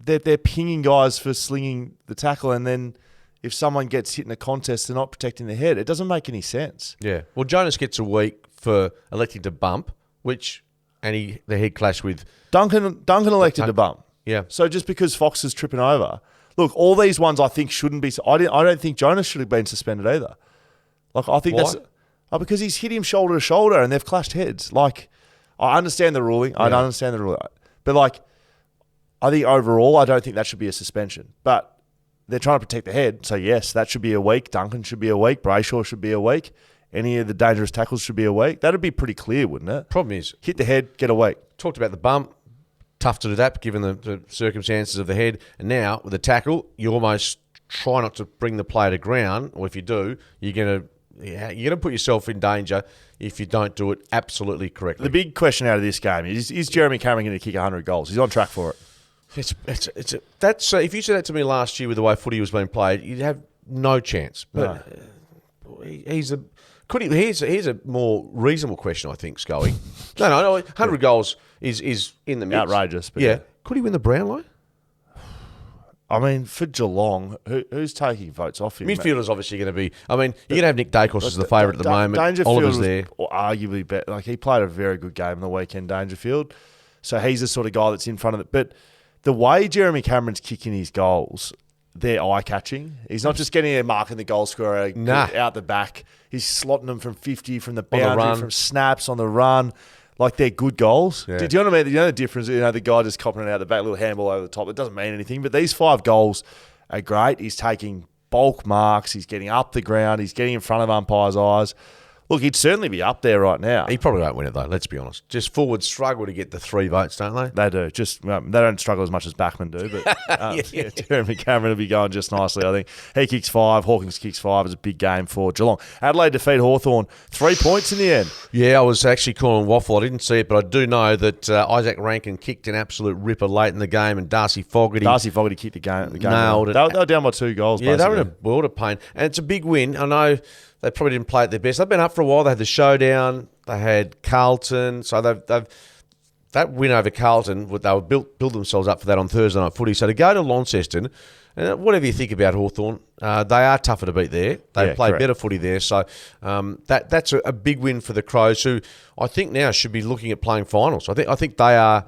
S1: they're pinging guys for slinging the tackle, and then if someone gets hit in a contest, they're not protecting their head. It doesn't make any sense.
S2: Yeah. Well, Jonas gets a week for electing to bump, the head clash with...
S1: Duncan elected to bump.
S2: Yeah.
S1: So just because Fox is tripping over... Look, all these ones I think shouldn't be... I don't think Jonas should have been suspended either. Like, I think that's... because he's hit him shoulder to shoulder and they've clashed heads. Like, I understand the ruling. I don't understand the ruling. But, like, I think overall, I don't think that should be a suspension. But they're trying to protect the head. So, yes, that should be a week. Duncan should be a week. Brayshaw should be a week. Any of the dangerous tackles should be a week. That would be pretty clear, wouldn't it?
S2: Problem is...
S1: Hit the head, get a week.
S2: Talked about the bump. Tough to do that given the circumstances of the head. And now, with the tackle, you almost try not to bring the player to ground. Or if you do, you're going to put yourself in danger if you don't do it absolutely correctly.
S1: The big question out of this game is Jeremy Cameron going to kick 100 goals? He's on track for it.
S2: If you said that to me last year with the way footy was being played, you'd have no chance. But here's a more reasonable question, I think, Schoey. No, 100 goals is in the mix.
S1: Outrageous. But
S2: yeah. Could he win the Brownlow?
S1: I mean, for Geelong, who's taking votes off him?
S2: Midfielder's obviously going to be... I mean, you're going to have Nick Dacos as the favourite at the moment.
S1: Dangerfield
S2: Oliver's there.
S1: Arguably better. Like, he played a very good game on the weekend, Dangerfield. So he's the sort of guy that's in front of it. But the way Jeremy Cameron's kicking his goals, they're eye-catching. He's not just getting a mark in the goal scorer out the back. He's slotting them from 50, from the boundary, from snaps, on the run. Like, they're good goals.
S2: Yeah.
S1: Do you know what I mean? You know the difference? You know, the guy just copping it out the back, little handball over the top. It doesn't mean anything. But these 5 goals are great. He's taking bulk marks. He's getting up the ground. He's getting in front of umpires' eyes. Look, he'd certainly be up there right now.
S2: He probably won't win it, though, let's be honest. Just forwards struggle to get the 3 votes, don't they?
S1: They do. They don't struggle as much as Backman do, but Jeremy Cameron will be going just nicely, I think. He kicks 5, Hawkins kicks 5. It's a big game for Geelong. Adelaide defeat Hawthorn. 3 points in the end. Yeah,
S2: I was actually calling waffle. I didn't see it, but I do know that Isaac Rankin kicked an absolute ripper late in the game, and Darcy Fogarty
S1: kicked the game.
S2: Nailed it.
S1: They were down by 2 goals,
S2: basically.
S1: They
S2: were in a world of pain. And it's a big win. I know they probably didn't play at their best. They've been up for a while. They had the showdown. They had Carlton. So they've that win over Carlton, they would build themselves up for that on Thursday night footy. So to go to Launceston, and whatever you think about Hawthorn, they are tougher to beat there. They play better footy there. So that's a big win for the Crows, who I think now should be looking at playing finals. I think they are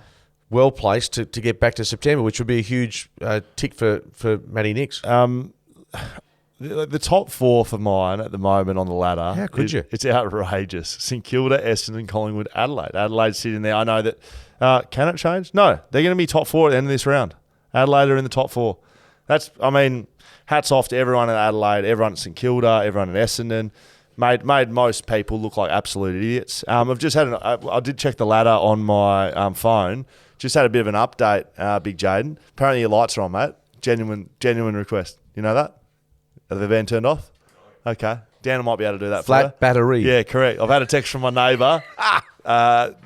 S2: well placed to get back to September, which would be a huge tick for Matty Nicks.
S1: The top 4 for mine at the moment on the ladder.
S2: How could you?
S1: It's outrageous. St Kilda, Essendon, Collingwood, Adelaide. Adelaide's sitting there. I know that. Can it change? No. They're going to be top 4 at the end of this round. Adelaide are in the top 4. Hats off to everyone at Adelaide, everyone at St Kilda, everyone at Essendon. Made most people look like absolute idiots. I've just had I did check the ladder on my phone. Just had a bit of an update, Big Jaden. Apparently your lights are on, mate. Genuine request. You know that? Have they been turned off? Okay. Dan might be able to do that for you.
S2: Flat battery.
S1: Yeah, correct. I've had a text from my neighbour.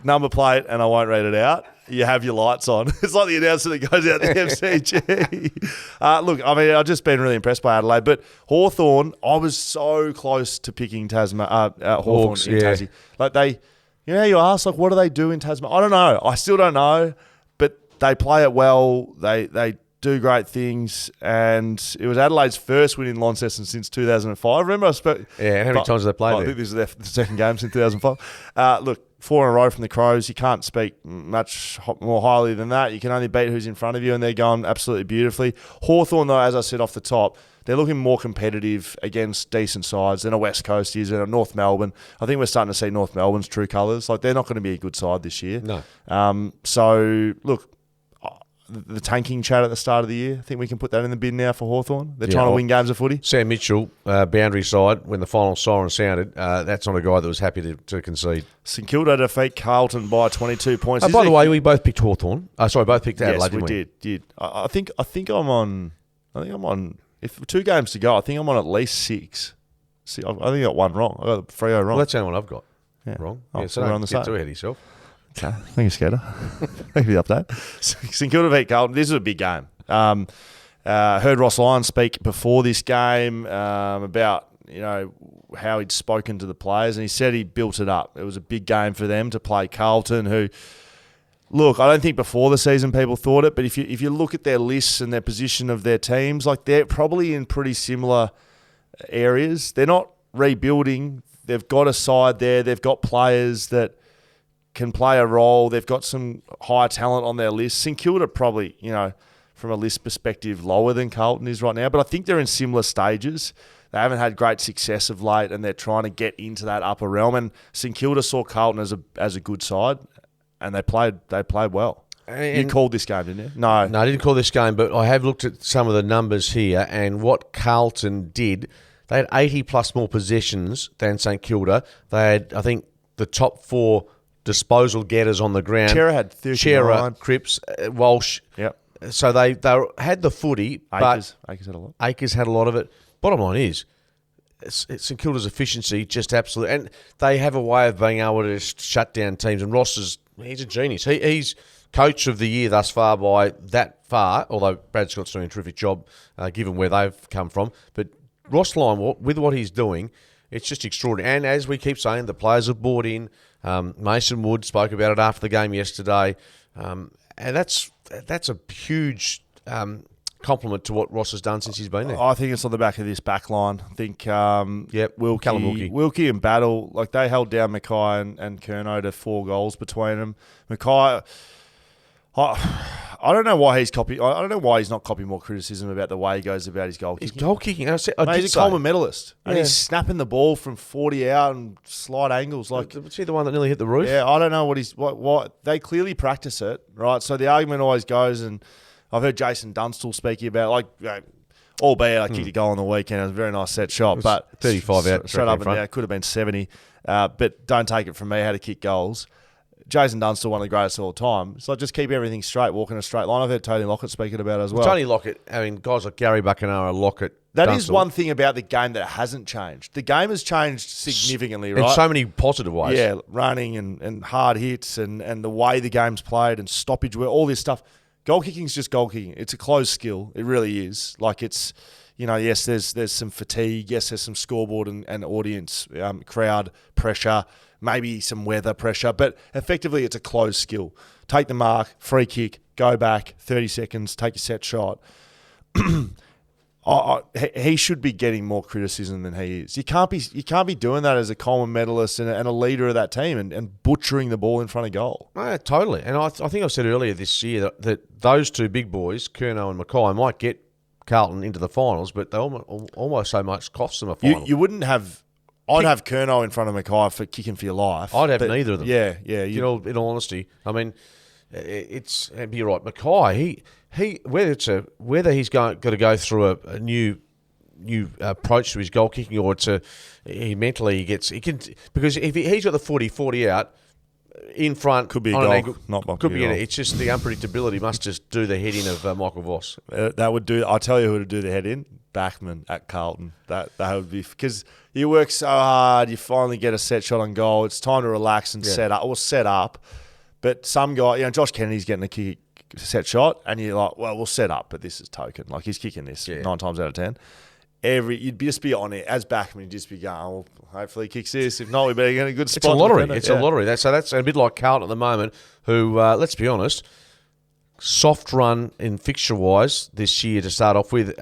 S1: Number plate, and I won't read it out. You have your lights on. It's like the announcement that goes out the MCG. Look, I've just been really impressed by Adelaide. But Hawthorn, I was so close to picking Hawthorn in Tassie. Like you know how you ask, like, what do they do in Tasmania? I don't know. I still don't know. But they play it well. They do great things, and it was Adelaide's first win in Launceston since 2005. Remember I spoke...
S2: Yeah, and how many times have they played there?
S1: I think this is their second game since 2005. Look, 4 in a row from the Crows. You can't speak much more highly than that. You can only beat who's in front of you, and they're going absolutely beautifully. Hawthorn, though, as I said off the top, they're looking more competitive against decent sides than a West Coast is and a North Melbourne. I think we're starting to see North Melbourne's true colours. Like, they're not going to be a good side this year.
S2: No.
S1: So, look... The tanking chat at the start of the year, I think we can put that in the bin now for Hawthorn. They're trying to win games of footy.
S2: Sam Mitchell, boundary side, when the final siren sounded, that's not a guy that was happy to concede.
S1: St Kilda defeat Carlton by 22 points.
S2: By the way, we both picked Hawthorn. Both picked Adelaide,
S1: yes,
S2: we?
S1: did. I think I'm on, if 2 games to go, I think I'm on at least 6. I think I got one wrong. I got Freo wrong.
S2: Well, that's the only one I've got wrong.
S1: So we're on the same.
S2: Get too ahead of yourself.
S1: Okay, thank you, Skater. Thank you for the update. St Kilda beat Carlton. This is a big game. Heard Ross Lyon speak before this game about how he'd spoken to the players, and he said he built it up. It was a big game for them to play Carlton, who, look, I don't think before the season people thought it, but if you look at their lists and their position of their teams, like they're probably in pretty similar areas. They're not rebuilding. They've got a side there. They've got players that can play a role. They've got some high talent on their list. St Kilda probably, from a list perspective, lower than Carlton is right now, but I think they're in similar stages. They haven't had great success of late, and they're trying to get into that upper realm. And St Kilda saw Carlton as a good side, and they played well. And you called this game, didn't you? No,
S2: I didn't call this game, but I have looked at some of the numbers here, and what Carlton did, they had 80-plus more possessions than St Kilda. They had, I think, the top 4 disposal getters on the ground.
S1: Chera had 39.
S2: Cripps, Walsh.
S1: Yep.
S2: So they had the footy, but
S1: Akers had a lot.
S2: Akers had a lot of it. Bottom line is, St Kilda's efficiency just absolutely, and they have a way of being able to shut down teams. And Ross he's a genius. He's coach of the year thus far by that far. Although Brad Scott's doing a terrific job, given where they've come from. But Ross Lyon, with what he's doing, it's just extraordinary. And as we keep saying, the players have bought in. Mason Wood spoke about it after the game yesterday, and that's a huge compliment to what Ross has done since he's been there.
S1: I think it's on the back of this back line. I think
S2: Callum
S1: Wilkie and Battle, like they held down Mackay and Curnow to 4 goals between them. Mackay, I don't know why he's I don't know why he's not copying more criticism about the way he goes about his goal kicking.
S2: His goal kicking.
S1: He's a Coleman medalist, and he's snapping the ball from 40 out and slight angles. Like,
S2: was he the one that nearly hit the roof?
S1: Yeah, I don't know what they clearly practice it, right? So the argument always goes, and I've heard Jason Dunstall speaking about albeit I kicked a goal on the weekend. It was a very nice set shot, but
S2: 35 out.
S1: Straight up and down, could have been 70. But don't take it from me how to kick goals. Jason Dunstall, one of the greatest of all time. So just keep everything straight, walk in a straight line. I've heard Tony Lockett speaking about it as well.
S2: Tony Lockett, guys like Gary Buckenara, Lockett.
S1: That
S2: Dunstall.
S1: is one thing about the game that hasn't changed. The game has changed significantly, right?
S2: In so many positive ways.
S1: Yeah, running and hard hits and the way the game's played and stoppage, all this stuff. Goal kicking is just goal kicking. It's a closed skill. It really is. Like it's, yes, there's some fatigue. Yes, there's some scoreboard and audience, crowd pressure, maybe some weather pressure, but effectively it's a closed skill. Take the mark, free kick, go back, 30 seconds, take a set shot. He should be getting more criticism than he is. You can't be doing that as a Coleman medalist and a leader of that team and butchering the ball in front of goal.
S2: No, totally. And I think I said earlier this year that those two big boys, Curnow and Mackay, might get Carlton into the finals, but they almost so much cost them a final.
S1: You wouldn't have... I'd have Curnow in front of Mackay for kicking for your life.
S2: I'd have neither of them.
S1: Yeah.
S2: In all honesty, I mean, you're right. Mackay, whether he's got to go through a new approach to his goal kicking, or he can, because if he's got the 40 out in front,
S1: could be a goal,
S2: angle,
S1: not
S2: could be in it. It's just the unpredictability must just do the head in of Michael Voss.
S1: That would do. I'll tell you who to do the head in. Backman at Carlton. That would be, because you work so hard, you finally get a set shot on goal. It's time to relax and set up. But some guy, Josh Kennedy's getting a kick set shot, and you're like, well, we'll set up, but this is token. Like, he's kicking this 9 times out of 10. You'd just be on it as backman. You'd just be going, well, hopefully he kicks this. If not, we better get a good spot.
S2: It's a lottery. It's a lottery. So that's a bit like Carlton at the moment, who, let's be honest, soft run in fixture wise this year to start off with.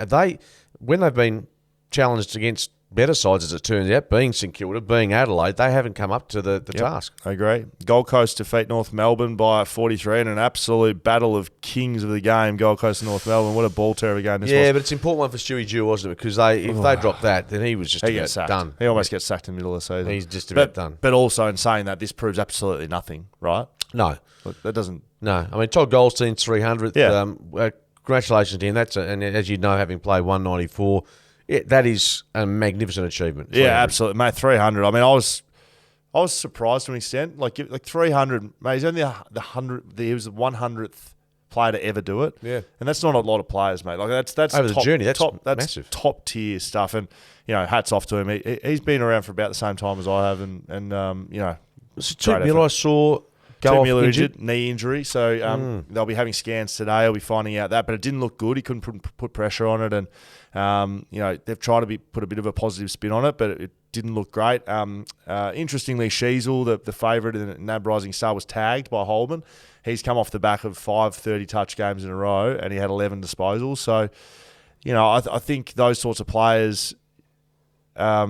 S2: When they've been challenged against better sides, as it turns out, being St Kilda, being Adelaide, they haven't come up to the task.
S1: I agree. Gold Coast defeat North Melbourne by 43 in an absolute battle of kings of the game. Gold Coast and North Melbourne. What a ball terror of a game this was.
S2: Yeah, but it's an important one for Shuey Dew, wasn't it? Because if they dropped that, then he was just about done.
S1: He almost gets sacked in the middle of the season.
S2: He's just about done.
S1: But also in saying that, this proves absolutely nothing, right?
S2: No.
S1: Look, that doesn't...
S2: No. I mean, Todd Goldstein's 300th.
S1: Yeah.
S2: Congratulations to him. And as you know, having played 194, that is a magnificent achievement.
S1: Yeah, absolutely, mate. 300. I mean, I was surprised to an extent. Like 300, mate. He's only the 100. He was the 100th player to ever do it.
S2: Yeah,
S1: and that's not a lot of players, mate. Like that's
S2: over
S1: top,
S2: the journey. That's
S1: massive, top tier stuff. And hats off to him. He's been around for about the same time as I have, and
S2: it's a 2 mil I saw Go off
S1: Miller
S2: injured?
S1: knee injury. So they'll be having scans today. I'll be finding out that. But it didn't look good. He couldn't put pressure on it. And, they've tried to put a bit of a positive spin on it, but it didn't look great. Interestingly, Sheasel, the favourite in the NAB Rising Star, was tagged by Holman. He's come off the back of 5 30-touch games in a row, and he had 11 disposals. So, I think those sorts of players, I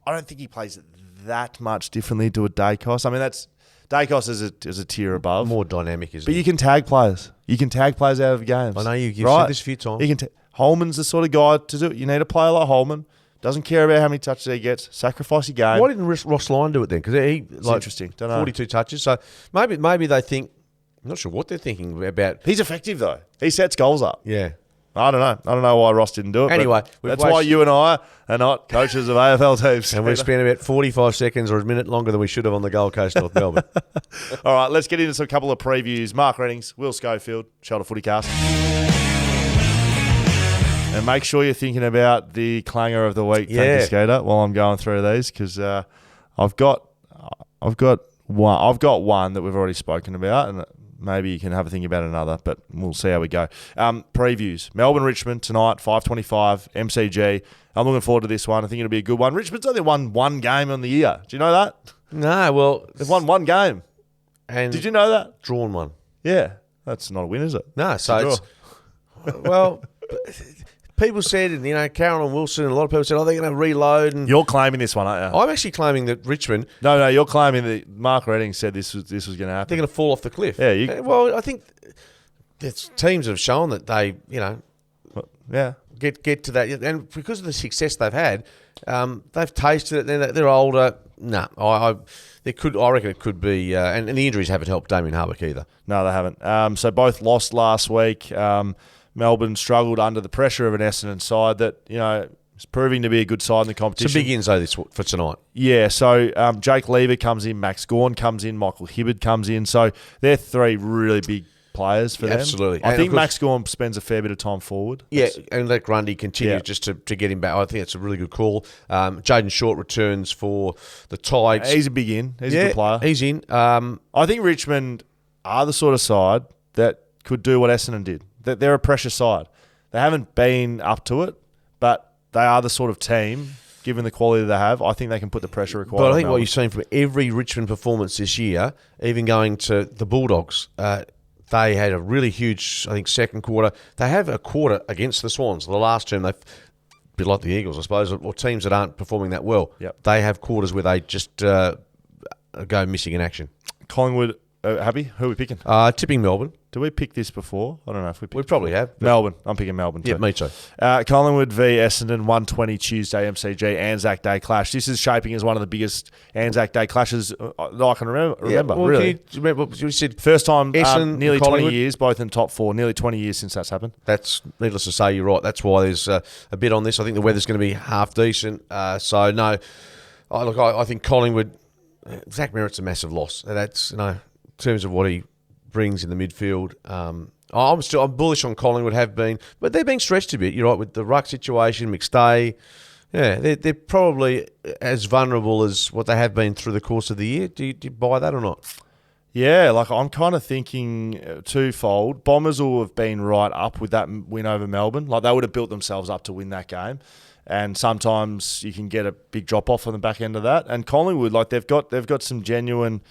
S1: don't think he plays that much differently to a Dacos. I mean, Dacos is a tier above.
S2: More dynamic, isn't
S1: But
S2: he?
S1: you can tag players. You can tag players out of games.
S2: I know you've
S1: right?
S2: said this a few times.
S1: You can Holman's the sort of guy to do it. You need a player like Holman. Doesn't care about how many touches he gets. Sacrifice your game.
S2: Why didn't Ross Lyon do it then? Because
S1: It's interesting. Don't know.
S2: 42 touches. So maybe they think. I'm not sure what they're thinking about.
S1: He's effective though. He sets goals up.
S2: Yeah.
S1: I don't know. I don't know why Ross didn't do it.
S2: Anyway,
S1: that's why you and I are not coaches of AFL teams.
S2: And we've spent about 45 seconds or a minute longer than we should have on the Gold Coast, North Melbourne.
S1: All right, let's get into a couple of previews. Mark Reddings, Will Schofield, Shelter FootyCast. And make sure you're thinking about the clanger of the week, thank you, Skater, while I'm going through these, because I've got one that we've already spoken about, and maybe you can have a think about another, but we'll see how we go. Previews. Melbourne-Richmond tonight, 5:25, MCG. I'm looking forward to this one. I think it'll be a good one. Richmond's only won one game on the year. Do you know that?
S2: No, well...
S1: They've won one game.
S2: And
S1: did you know that?
S2: Drawn one.
S1: Yeah. That's not a win, is it?
S2: No, so it's... Well... People said, and Carroll and Wilson, and a lot of people said, they're going to reload. And
S1: you're claiming this one, aren't you?
S2: I'm actually claiming that Richmond...
S1: No, you're claiming that Mark Redding said this was going to happen.
S2: They're going to fall off the cliff.
S1: Yeah.
S2: Well, I think teams have shown that they, get to that. And because of the success they've had, they've tasted it. They're older. No, I reckon it could be... and the injuries haven't helped Damien Hardwick either.
S1: No, they haven't. So both lost last week. Melbourne struggled under the pressure of an Essendon side that, is proving to be a good side in the competition.
S2: It's a big inso for tonight.
S1: Yeah, so Jake Lever comes in, Max Gawn comes in, Michael Hibbard comes in. So they're three really big players for them.
S2: Absolutely.
S1: I think Max Gawn spends a fair bit of time forward.
S2: Yeah, and let Grundy continue just to get him back. I think it's a really good call. Jaden Short returns for the Tigers.
S1: He's a big in. He's a good player.
S2: He's in.
S1: I think Richmond are the sort of side that could do what Essendon did. They're a pressure side. They haven't been up to it, but they are the sort of team, given the quality they have, I think they can put the pressure required.
S2: But I think what you're seeing from every Richmond performance this year, even going to the Bulldogs, they had a really huge, I think, second quarter. They have a quarter against the Swans. The last term, they've a bit like the Eagles, I suppose, or teams that aren't performing that well.
S1: Yep.
S2: They have quarters where they just go missing in action.
S1: Collingwood, happy? Who are we picking?
S2: Tipping Melbourne.
S1: Did we pick this before? I don't know if we picked
S2: We probably have.
S1: Melbourne. I'm picking Melbourne too.
S2: Yeah, me too.
S1: Collingwood v Essendon, 1:20 Tuesday, MCG, Anzac Day clash. This is shaping as one of the biggest Anzac Day clashes that I can remember.
S2: Well,
S1: really.
S2: do you remember what you said?
S1: First time,
S2: Essendon,
S1: nearly 20
S2: Collingwood.
S1: years, both in top four. Nearly 20 years since that's happened.
S2: That's needless to say. You're right. That's why there's a bit on this. I think the weather's going to be half decent. So no, I think Collingwood. Zach Merritt's a massive loss. That's in terms of what he brings in the midfield. I'm bullish on Collingwood, have been, but they're being stretched a bit. You're right with the ruck situation, McStay. Yeah, they're probably as vulnerable as what they have been through the course of the year. Do you buy that or not?
S1: Yeah, I'm kind of thinking twofold. Bombers will have been right up with that win over Melbourne. They would have built themselves up to win that game. And sometimes you can get a big drop off on the back end of that. And Collingwood, they've got some genuine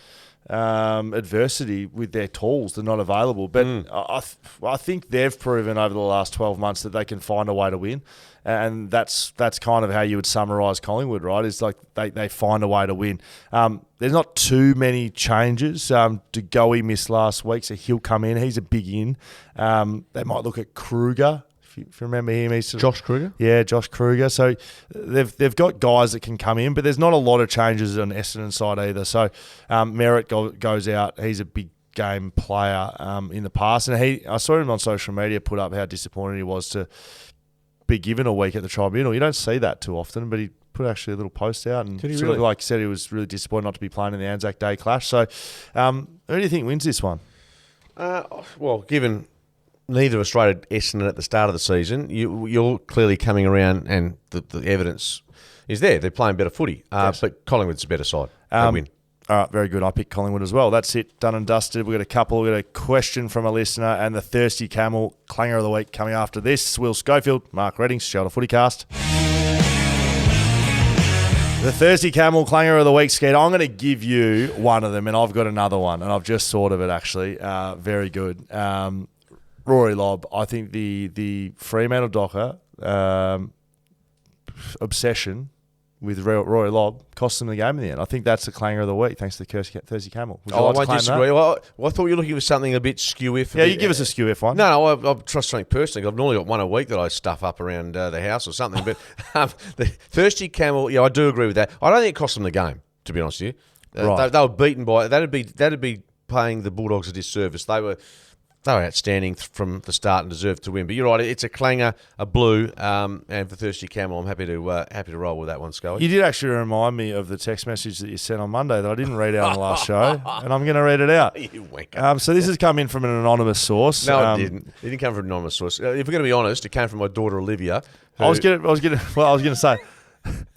S1: adversity with their tools. They're not available. But I think they've proven over the last 12 months that they can find a way to win. And that's kind of how you would summarise Collingwood, right? It's they find a way to win. There's not too many changes. Degoe missed last week, so he'll come in. He's a big in. They might look at Kruger. If you remember him,
S2: Josh Kruger?
S1: Yeah, Josh Kruger. So they've got guys that can come in, but there's not a lot of changes on Essendon side either. So Merritt goes out. He's a big game player in the past. And I saw him on social media put up how disappointed he was to be given a week at the tribunal. You don't see that too often, but he put actually a little post out and said he was really disappointed not to be playing in the Anzac Day clash. So who do you think wins this one?
S2: Well, given neither of us rated Essendon at the start of the season, you're clearly coming around and the evidence is there. They're playing better footy,
S1: Yes.
S2: but Collingwood's a better side. They win.
S1: All right, very good. I picked Collingwood as well. That's it, done and dusted. We've got a couple. We've got a question from a listener and the Thirsty Camel Clanger of the Week coming after this. Will Schofield, Mark Reddings, Shelter FootyCast. The Thirsty Camel Clanger of the Week, Skeet. I'm going to give you one of them, and I've got another one, and I've just thought of it, actually. Very good. Rory Lobb. I think the Fremantle Docker obsession with Rory Lobb cost them the game in the end. I think that's the clanger of the week, thanks to the Thirsty Camel.
S2: I won't disagree. Well, I thought you were looking for something a bit skew-if.
S1: Yeah, you give us a skew-if one.
S2: No, I trust something personally. I've normally got one a week that I stuff up around the house or something. But the Thirsty Camel, yeah, I do agree with that. I don't think it cost them the game, to be honest with you.
S1: Right.
S2: They were beaten by... That'd be paying the Bulldogs a disservice. They were outstanding from the start and deserved to win. But you're right, it's a clanger, a blue, and for Thirsty Camel, I'm happy to roll with that one, Schoey.
S1: You did actually remind me of the text message that you sent on Monday that I didn't read out on the last show, and I'm going to read it out.
S2: You wanker.
S1: So this has come in from an anonymous source.
S2: No, it didn't. It didn't come from an anonymous source. If we're going to be honest, it came from my daughter Olivia.
S1: I was going to say,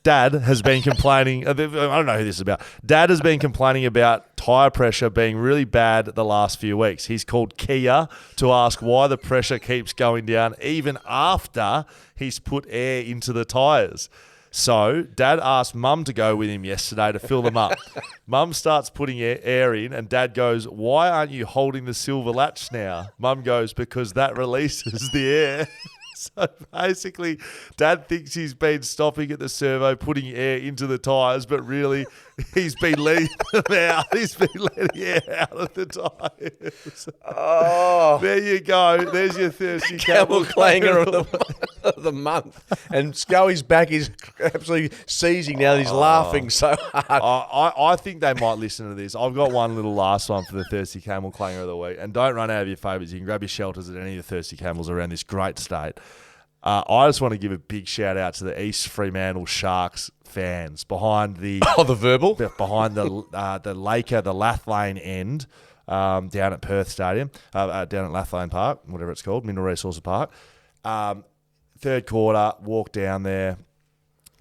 S1: Dad has been complaining. I don't know who this is about. Dad has been complaining about tyre pressure being really bad the last few weeks. He's called Kia to ask why the pressure keeps going down even after he's put air into the tyres. So Dad asked Mum to go with him yesterday to fill them up. Mum starts putting air in, and Dad goes, "Why aren't you holding the silver latch now?" Mum goes, "Because that releases the air." So basically, Dad thinks he's been stopping at the servo, putting air into the tyres, but really he's been letting them out. He's been letting air out of the tyres.
S2: Oh.
S1: There you go. There's your Thirsty
S2: Camel Clanger of the month. And Schoey's back is absolutely seizing now. He's laughing so hard.
S1: I think they might listen to this. I've got one little last one for the Thirsty Camel Clanger of the Week. And don't run out of your favourites. You can grab your shelters at any of the Thirsty Camels around this great state. I just want to give a big shout out to the East Fremantle Sharks fans behind the
S2: the verbal
S1: behind the Laker, the Lathlane end down at Perth Stadium, down at Lathlane Park, whatever it's called, Mineral Resources Park. Third quarter, walked down there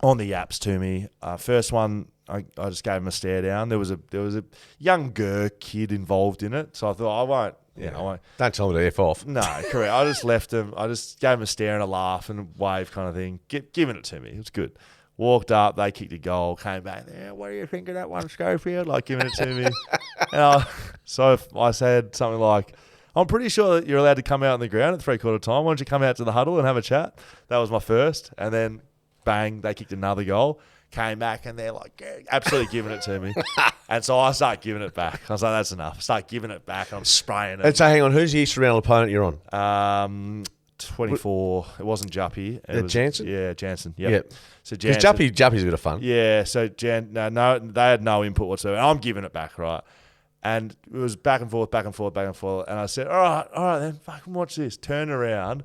S1: on the yaps to me. First one, I just gave him a stare down. There was a younger kid involved in it, so I thought I won't.
S2: Don't tell him to F off.
S1: No, correct. I just left him. I just gave him a stare and a laugh and a wave kind of thing. Giving it to me. It was good. Walked up. They kicked a goal. Came back. Yeah, what do you think of that one, Schofield? Like, giving it to me. So I said something like, I'm pretty sure that you're allowed to come out on the ground at 3/4 time. Why don't you come out to the huddle and have a chat? That was my first. And then, bang, they kicked another goal. Came back and they're like, yeah, absolutely giving it to me. And so I start giving it back. I was like, that's enough. I start giving it back and I'm spraying it.
S2: And so hang on, who's the East Fremantle opponent you're on?
S1: 24. It wasn't Juppy. It was
S2: Jansen?
S1: Yeah, Jansen. Yep. So
S2: Because Juppy's a bit of fun.
S1: Yeah, so no, they had no input whatsoever. I'm giving it back, right? And it was back and forth. And I said, all right then, fucking watch this. Turn around,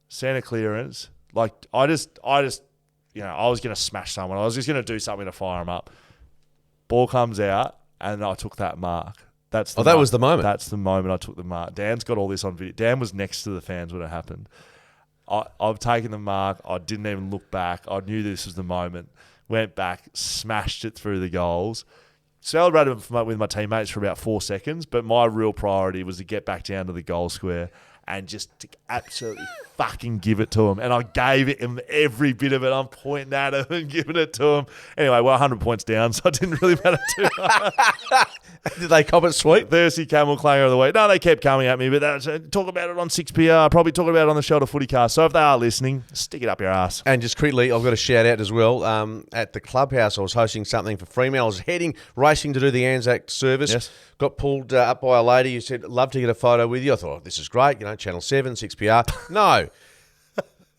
S1: center clearance. Like, I just I was going to smash someone. I was just going to do something to fire him up. Ball comes out, and I took that mark. That was the moment. That's the moment I took the mark. Dan's got all this on video. Dan was next to the fans when it happened. I've taken the mark. I didn't even look back. I knew this was the moment. Went back, smashed it through the goals. Celebrated with my teammates for about 4 seconds, but my real priority was to get back down to the goal square and just to absolutely fucking give it to him. And I gave him every bit of it. I'm pointing at him and giving it to him. Anyway, we're 100 points down, so it didn't really matter too much.
S2: Did they cop it sweet?
S1: Thirsty Camel Clanger of the Week. No, they kept coming at me, but talk about it on 6PR. Probably talk about it on the Shelter FootyCast. So if they are listening, stick it up your ass.
S2: And just quickly, I've got a shout out as well. At the clubhouse, I was hosting something for Fremantle. I was racing to do the Anzac service. Yes. Got pulled up by a lady who said, love to get a photo with you. I thought, this is great. Channel 7, 6PR. No.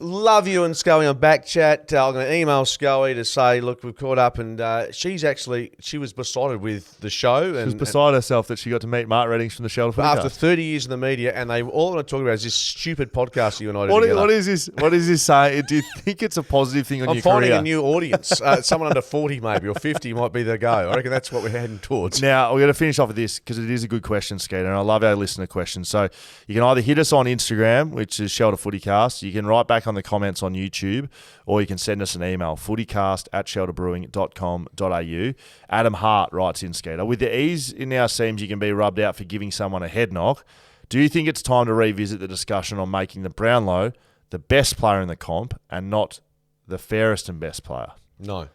S2: Love you and Schoey on BackChat. I'm going to email Schoey to say, look, we've caught up, and she was besotted with the show.
S1: She was beside herself that she got to meet Mark Reddings from the Shelter FootyCast.
S2: After 30 years in the media, and they all want to talk about is this stupid podcast you and I do
S1: together.
S2: What
S1: is this saying? Do you think it's a positive thing on your career?
S2: I'm finding a new audience. Someone under 40 maybe, or 50 might be the go. I reckon that's what we're heading towards.
S1: Now, we're going to finish off with this because it is a good question, Skeeter, and I love our listener questions. So you can either hit us on Instagram, which is Shelter FootyCast. You can write back on on the comments on YouTube, or you can send us an email, footycast@shelterbrewing.com.au. Adam Hart writes in, Skeeter, with the ease it now seems you can be rubbed out for giving someone a head knock, do you think it's time to revisit the discussion on making the Brownlow the best player in the comp and not the fairest and best player?
S2: No.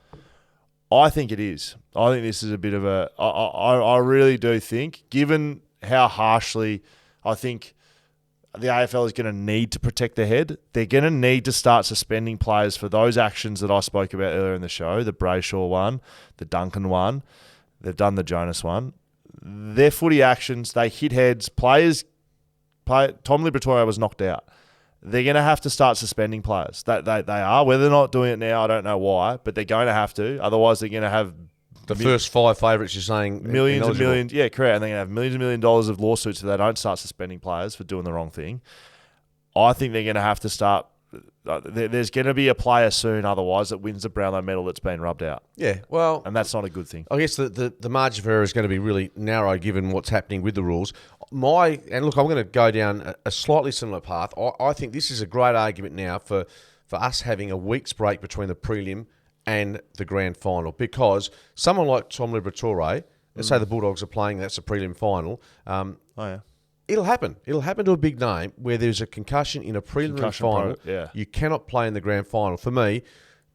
S1: I think it is. I think this is a bit of a... I really do think, given how harshly I think the AFL is going to need to protect their head, they're going to need to start suspending players for those actions that I spoke about earlier in the show, the Brayshaw one, the Duncan one, they've done the Jonas one. Their footy actions, they hit heads. Tom Liberatore was knocked out. They're going to have to start suspending players. They are. Whether they're not doing it now, I don't know why, but they're going to have to. Otherwise, they're going to have...
S2: The first 5 favourites, you're saying...
S1: Millions and millions. Yeah, correct. And they're going to have millions and millions of dollars of lawsuits if they don't start suspending players for doing the wrong thing. I think they're going to have to start... There's going to be a player soon, otherwise, that wins the Brownlow medal that's been rubbed out.
S2: Yeah, well...
S1: And that's not a good thing.
S2: I guess the margin for error is going to be really narrow given what's happening with the rules. And look, I'm going to go down a slightly similar path. I think this is a great argument now for us having a week's break between the prelim and the grand final, because someone like Tom Liberatore, let's say the Bulldogs are playing, that's a prelim final. It'll happen. It'll happen to a big name where there's a concussion in a prelim final. You cannot play in the grand final. For me,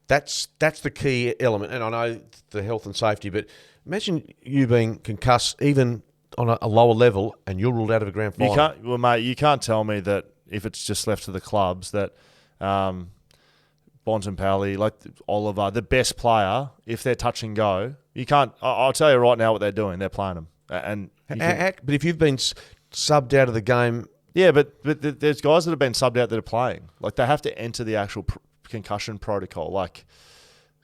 S2: that's the key element. And I know the health and safety, but imagine you being concussed even on a lower level and you're ruled out of a grand final.
S1: Mate, you can't tell me that if it's just left to the clubs that Bontempelli, like Oliver, the best player, if they're touch and go, you can't. I'll tell you right now what they're doing. They're playing them.
S2: But if you've been subbed out of the game...
S1: Yeah, but there's guys that have been subbed out that are playing. Like, they have to enter the actual concussion protocol. Like...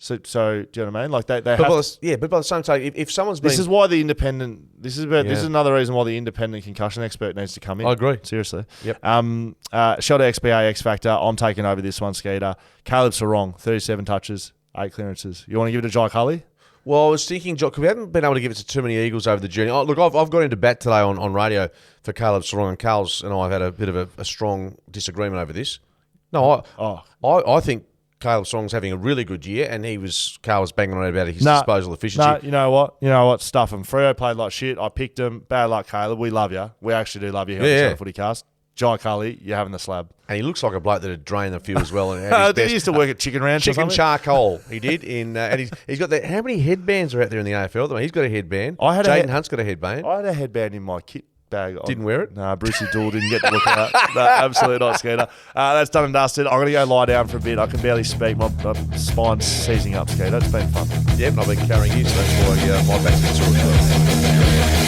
S1: So do you know what I mean? Like but by the same time, if someone's been... This is why the independent... This is another reason why the independent concussion expert needs to come in.
S2: I agree.
S1: Seriously.
S2: Yep.
S1: Shelter XBA X Factor. I'm taking over this one, Skeeter. Caleb Sarong, 37 touches, 8 clearances. You want to give it to Jai Cully?
S2: Well, I was thinking, because we haven't been able to give it to too many Eagles over the journey. Look, I've got into bat today on radio for Caleb Sarong, and Carl's and I have had a bit of a strong disagreement over this. No, I think Caleb Sarong's having a really good year, and Carl was banging on about his disposal efficiency.
S1: No, you know what? Stuff him. Freo played like shit. I picked him. Bad luck, Caleb. We love you. We actually do love you here on the FootyCast. Jai Cully, you're having the slab.
S2: And he looks like a bloke that had drained the field as well. And
S1: he used to work at Chicken Ranch or something?
S2: Charcoal, he did. And he's got that. How many headbands are out there in the AFL? I mean, he's got a headband. Jaden Hunt's got a headband.
S1: I had a headband in my kit bag.
S2: Didn't wear it?
S1: No, Brucey Dool didn't get to look at it. No, absolutely not, Skeeter. That's done and dusted. I'm going to go lie down for a bit. I can barely speak. My spine's seizing up, Skeeter. It's been fun.
S2: Yep, and I've been carrying you, so that's why my back's been sore as well.